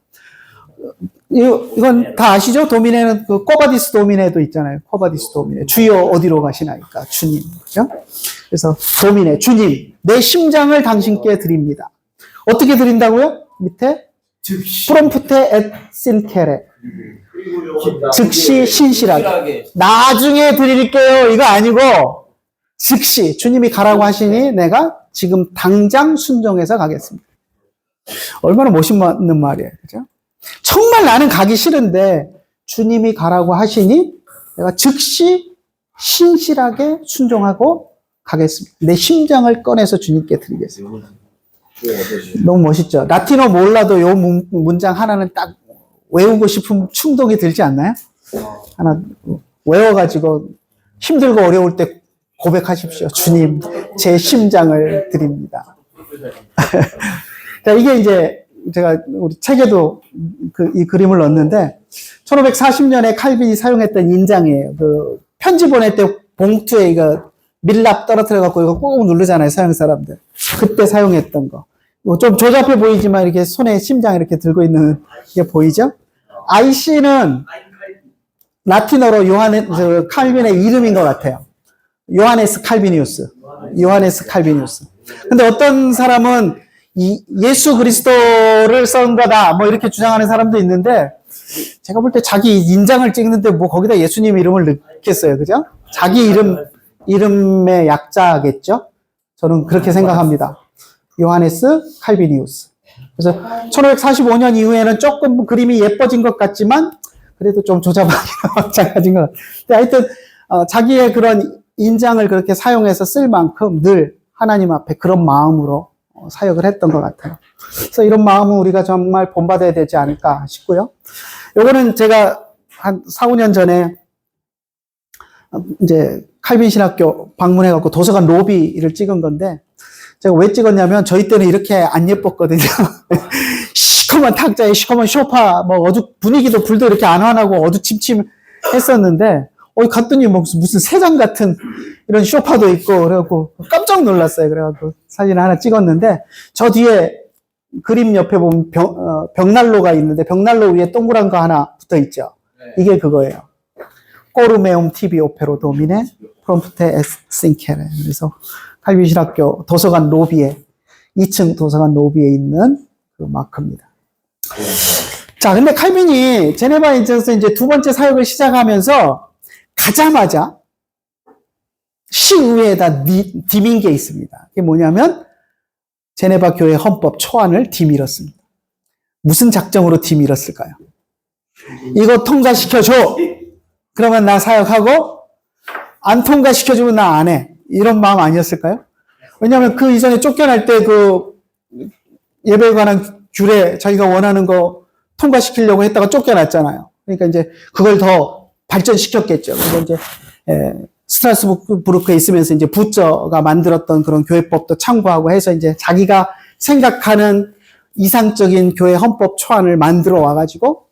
이건 다 아시죠? 도미네는 코바디스 도미네도 있잖아요. 코바디스 도미네. 주여 어디로 가시나이까? 주님. 그죠? 그래서 도미네, 주님. 내 심장을 당신께 드립니다. 어떻게 드린다고요? 밑에? 프롬프테 앳 신케레. 즉시 신실하게. 나중에 드릴게요. 이거 아니고 즉시 주님이 가라고 하시니 내가 지금 당장 순종해서 가겠습니다. 얼마나 멋있는 말이에요. 그죠? 정말 나는 가기 싫은데 주님이 가라고 하시니 내가 즉시 신실하게 순종하고 가겠습니다. 내 심장을 꺼내서 주님께 드리겠습니다. 너무 멋있죠? 라틴어 몰라도 요 문장 하나는 딱 외우고 싶은 충동이 들지 않나요? 하나 외워가지고 힘들고 어려울 때 고백하십시오. 주님, 제 심장을 드립니다. 자, 이게 이제 제가 우리 책에도 이 그림을 넣었는데 1540년에 칼빈이 사용했던 인장이에요. 편지 보낼 때 봉투에 이거 밀랍 떨어뜨려갖고 이거 꾹 누르잖아요, 서양 사람들. 그때 사용했던 거. 좀 조잡해 보이지만 이렇게 손에 심장 이렇게 들고 있는 게 보이죠? IC는 라틴어로 칼빈의 이름인 것 같아요. 요하네스 칼비니우스. 요하네스 칼비니우스. 근데 어떤 사람은 예수 그리스도를 쓴 거다, 뭐 이렇게 주장하는 사람도 있는데, 제가 볼 때 자기 인장을 찍는데 뭐 거기다 예수님 이름을 넣겠어요. 그죠? 자기 이름의 약자겠죠? 저는 그렇게 생각합니다. 요하네스 칼비니우스. 그래서 1545년 이후에는 조금 그림이 예뻐진 것 같지만, 그래도 좀 조잡하기는 마찬가지인 것 같아요. 근데 하여튼, 자기의 그런 인장을 그렇게 사용해서 쓸 만큼 늘 하나님 앞에 그런 마음으로 사역을 했던 것 같아요. 그래서 이런 마음은 우리가 정말 본받아야 되지 않을까 싶고요. 요거는 제가 한 4, 5년 전에 이제 칼빈 신학교 방문해갖고 도서관 로비를 찍은 건데, 제가 왜 찍었냐면 저희 때는 이렇게 안 예뻤거든요. 시커먼 탁자에 시커먼 소파, 뭐 분위기도 불도 이렇게 안 환하고 어두침침했었는데, 갔더니 무슨 세장 같은 이런 소파도 있고, 그래갖고 깜짝 놀랐어요. 그래갖고 사진을 하나 찍었는데, 저 뒤에 그림 옆에 보면 벽난로가 있는데, 벽난로 위에 동그란 거 하나 붙어 있죠. 이게 그거예요. 꼬르메움 TV 오페로 도미네 프롬프테 에싱케레. 그래서 칼빈 신학교 도서관 로비에, 2층 도서관 로비에 있는 그 마크입니다. 자, 근데 칼빈이 제네바 인천에서 이제 두 번째 사역을 시작하면서 가자마자 시의회에다 디민 게 있습니다. 그게 뭐냐면 제네바 교회 헌법 초안을 디밀었습니다. 무슨 작정으로 디밀었을까요? 이거 통과시켜줘. 그러면 나 사역하고, 안 통과시켜주면 나 안 해. 이런 마음 아니었을까요? 왜냐하면 그 이전에 쫓겨날 때 그 예배에 관한 규례 자기가 원하는 거 통과시키려고 했다가 쫓겨났잖아요. 그러니까 이제 그걸 더 발전시켰겠죠. 그리고 이제 스트라스부르크에 있으면서 이제 부처가 만들었던 그런 교회법도 참고하고 해서 이제 자기가 생각하는 이상적인 교회 헌법 초안을 만들어 와가지고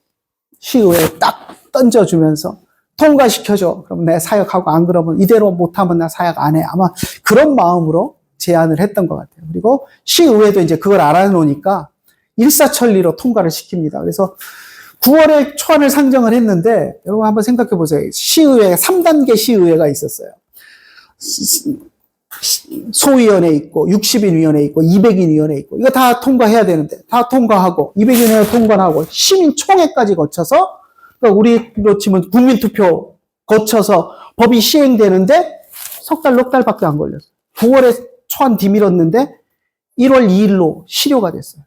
시의회에 딱 던져주면서 통과시켜줘. 그럼 내 사역하고, 안 그러면 이대로 못하면 나 사역 안 해. 아마 그런 마음으로 제안을 했던 것 같아요. 그리고 시의회도 이제 그걸 알아놓으니까 일사천리로 통과를 시킵니다. 그래서 9월에 초안을 상정을 했는데, 여러분 한번 생각해 보세요. 시의회, 3단계 시의회가 있었어요. 소위원회 있고, 60인 위원회 있고, 200인 위원회 있고, 이거 다 통과해야 되는데, 다 통과하고, 200인 위원회 통과하고, 시민총회까지 거쳐서, 그러니까 우리로 치면 국민투표 거쳐서 법이 시행되는데, 석 달, 넉 달밖에 안 걸렸어요. 9월에 초안 디밀었는데, 1월 2일로 실효가 됐어요.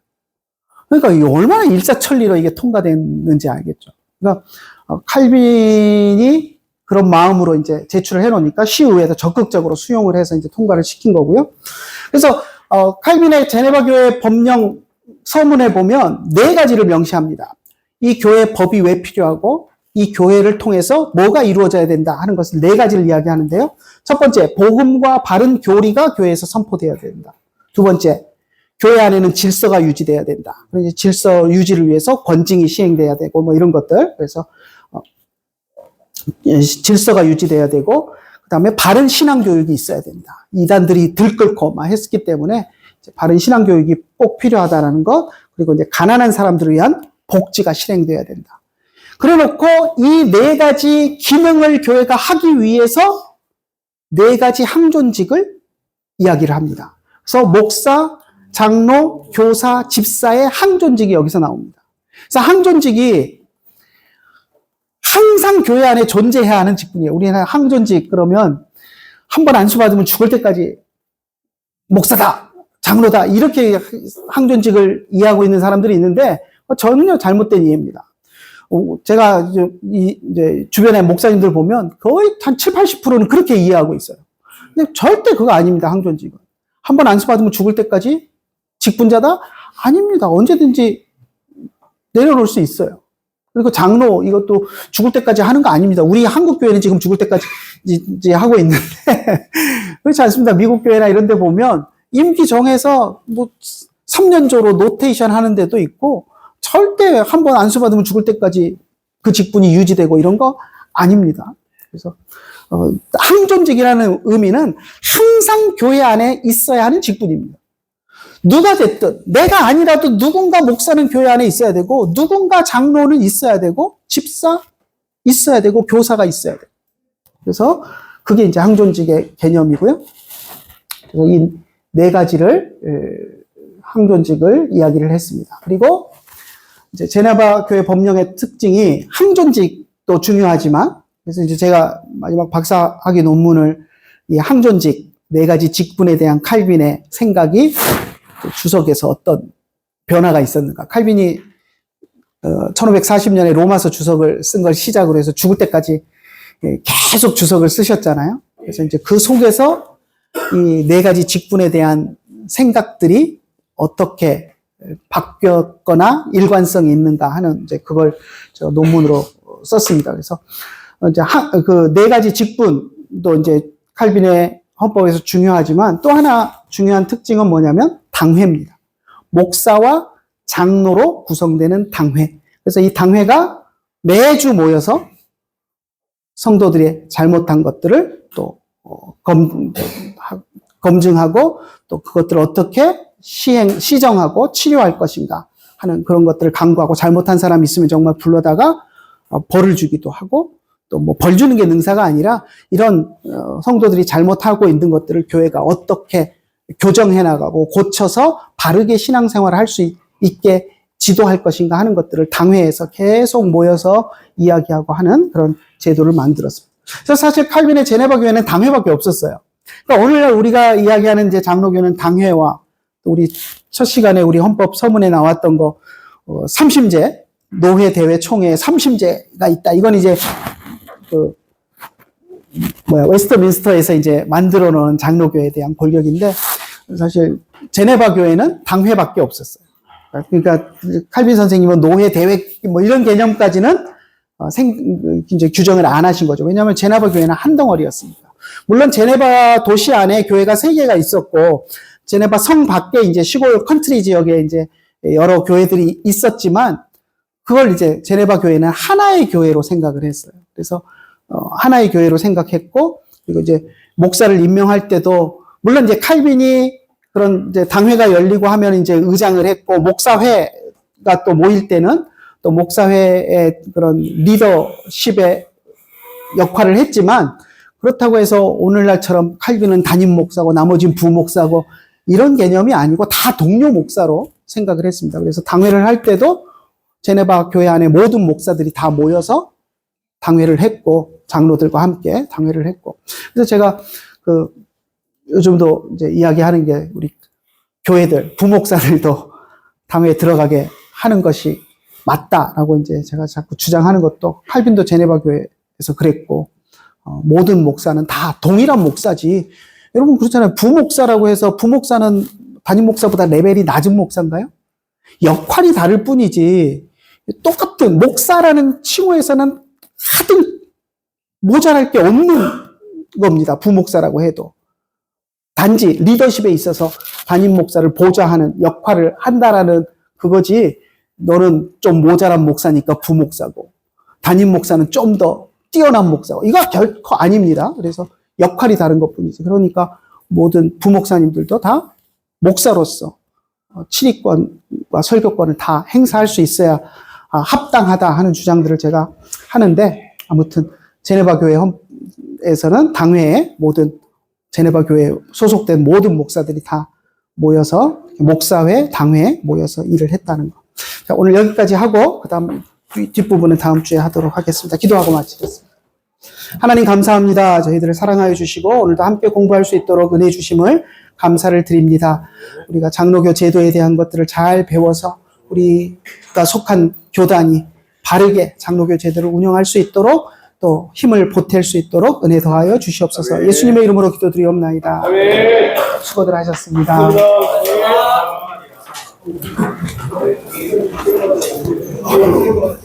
그러니까 이게 얼마나 일사천리로 이게 통과됐는지 알겠죠. 그러니까 칼빈이 그런 마음으로 이제 제출을 해놓으니까 시의회에서 적극적으로 수용을 해서 이제 통과를 시킨 거고요. 그래서 칼빈의 제네바 교회 법령 서문에 보면 4가지를 명시합니다. 이 교회 법이 왜 필요하고 이 교회를 통해서 뭐가 이루어져야 된다 하는 것을 4가지를 이야기하는데요. 첫 번째, 복음과 바른 교리가 교회에서 선포되어야 된다. 두 번째, 교회 안에는 질서가 유지돼야 된다. 그래서 질서 유지를 위해서 권징이 시행돼야 되고 뭐 이런 것들. 그래서 질서가 유지돼야 되고, 그다음에 바른 신앙 교육이 있어야 된다. 이단들이 들끓고 막 했기 때문에 바른 신앙 교육이 꼭 필요하다라는 것. 그리고 이제 가난한 사람들을 위한 복지가 실행돼야 된다. 그래놓고 이 4가지 기능을 교회가 하기 위해서 4가지 항존직을 이야기를 합니다. 그래서 목사, 장로, 교사, 집사의 항존직이 여기서 나옵니다. 그래서 항존직이 항상 교회 안에 존재해야 하는 직분이에요. 우리는 항존직 그러면 한 번 안수받으면 죽을 때까지 목사다, 장로다 이렇게 항존직을 이해하고 있는 사람들이 있는데 전혀 잘못된 이해입니다. 제가 이제 주변에 목사님들 보면 거의 한 7, 80%는 그렇게 이해하고 있어요. 근데 절대 그거 아닙니다. 항존직은. 한 번 안수받으면 죽을 때까지 직분자다? 아닙니다. 언제든지 내려놓을 수 있어요. 그리고 장로, 이것도 죽을 때까지 하는 거 아닙니다. 우리 한국 교회는 지금 죽을 때까지 이제 하고 있는데, 그렇지 않습니다. 미국 교회나 이런 데 보면 임기 정해서 뭐 3년조로 노테이션 하는 데도 있고, 절대 한 번 안수받으면 죽을 때까지 그 직분이 유지되고 이런 거 아닙니다. 그래서, 항존직이라는 의미는 항상 교회 안에 있어야 하는 직분입니다. 누가 됐든 내가 아니라도 누군가 목사는 교회 안에 있어야 되고 누군가 장로는 있어야 되고 집사 있어야 되고 교사가 있어야 돼요. 그래서 그게 이제 항존직의 개념이고요. 그래서 이 네 가지를 항존직을 이야기를 했습니다. 그리고 이제 제네바 교회 법령의 특징이 항존직도 중요하지만 그래서 이제 제가 마지막 박사학위 논문을 이 항존직 네 가지 직분에 대한 칼빈의 생각이 주석에서 어떤 변화가 있었는가. 칼빈이 1540년에 로마서 주석을 쓴 걸 시작으로 해서 죽을 때까지 계속 주석을 쓰셨잖아요. 그래서 이제 그 속에서 이 네 가지 직분에 대한 생각들이 어떻게 바뀌었거나 일관성이 있는가 하는 이제 그걸 저 논문으로 썼습니다. 그래서 이제 그 네 가지 직분도 이제 칼빈의 헌법에서 중요하지만 또 하나 중요한 특징은 뭐냐면 당회입니다. 목사와 장로로 구성되는 당회. 그래서 이 당회가 매주 모여서 성도들의 잘못한 것들을 또 검증하고 또 그것들을 어떻게 시정하고 치료할 것인가 하는 그런 것들을 강구하고 잘못한 사람이 있으면 정말 불러다가 벌을 주기도 하고 또 뭐 벌 주는 게 능사가 아니라 이런 성도들이 잘못하고 있는 것들을 교회가 어떻게 교정해 나가고 고쳐서 바르게 신앙생활을 할 수 있게 지도할 것인가 하는 것들을 당회에서 계속 모여서 이야기하고 하는 그런 제도를 만들었습니다. 그래서 사실 칼빈의 제네바 교회는 당회밖에 없었어요. 그러니까 오늘날 우리가 이야기하는 이제 장로교는 당회와 또 우리 첫 시간에 우리 헌법 서문에 나왔던 거 삼심제, 노회, 대회, 총회 삼심제가 있다. 이건 이제 웨스트민스터에서 이제 만들어 놓은 장로교에 대한 권력인데 사실 제네바 교회는 당회밖에 없었어요. 그러니까 칼빈 선생님은 노회, 대회 뭐 이런 개념까지는 이제 규정을 안 하신 거죠. 왜냐하면 제네바 교회는 한 덩어리였으니까. 물론 제네바 도시 안에 교회가 3개가 있었고 제네바 성 밖에 이제 시골 컨트리 지역에 이제 여러 교회들이 있었지만 그걸 이제 제네바 교회는 하나의 교회로 생각을 했어요. 그래서 하나의 교회로 생각했고 그리고 이제 목사를 임명할 때도 물론 이제 칼빈이 그런 이제 당회가 열리고 하면 이제 의장을 했고 목사회가 또 모일 때는 또 목사회의 그런 리더십의 역할을 했지만 그렇다고 해서 오늘날처럼 칼빈은 담임 목사고 나머지는 부목사고 이런 개념이 아니고 다 동료 목사로 생각을 했습니다. 그래서 당회를 할 때도 제네바 교회 안에 모든 목사들이 다 모여서 당회를 했고 장로들과 함께 당회를 했고 그래서 제가 요즘도 이제 이야기하는 게 우리 교회들 부목사들도 당회에 들어가게 하는 것이 맞다라고 이제 제가 자꾸 주장하는 것도 칼빈도 제네바 교회에서 그랬고 모든 목사는 다 동일한 목사지. 여러분 그렇잖아요. 부목사라고 해서 부목사는 담임 목사보다 레벨이 낮은 목사인가요? 역할이 다를 뿐이지 똑같은 목사라는 칭호에서는 하등 모자랄 게 없는 겁니다. 부목사라고 해도. 단지 리더십에 있어서 담임 목사를 보좌하는 역할을 한다라는 그거지 너는 좀 모자란 목사니까 부목사고 담임 목사는 좀 더 뛰어난 목사고 이거 결코 아닙니다. 그래서 역할이 다른 것뿐이지. 그러니까 모든 부목사님들도 다 목사로서 친위권과 설교권을 다 행사할 수 있어야 합당하다 하는 주장들을 제가 하는데 아무튼 제네바 교회에서는 당회에 모든 제네바 교회에 소속된 모든 목사들이 다 모여서 목사회, 당회에 모여서 일을 했다는 거. 자, 오늘 여기까지 하고 그다음 뒷부분은 다음 주에 하도록 하겠습니다. 기도하고 마치겠습니다. 하나님 감사합니다. 저희들을 사랑하여 주시고 오늘도 함께 공부할 수 있도록 은혜 주심을 감사를 드립니다. 우리가 장로교 제도에 대한 것들을 잘 배워서 우리가 속한 교단이 바르게 장로교 제도를 운영할 수 있도록 또 힘을 보탤 수 있도록 은혜 더하여 주시옵소서. 예수님의 이름으로 기도드리옵나이다. 수고들 하셨습니다. 감사합니다.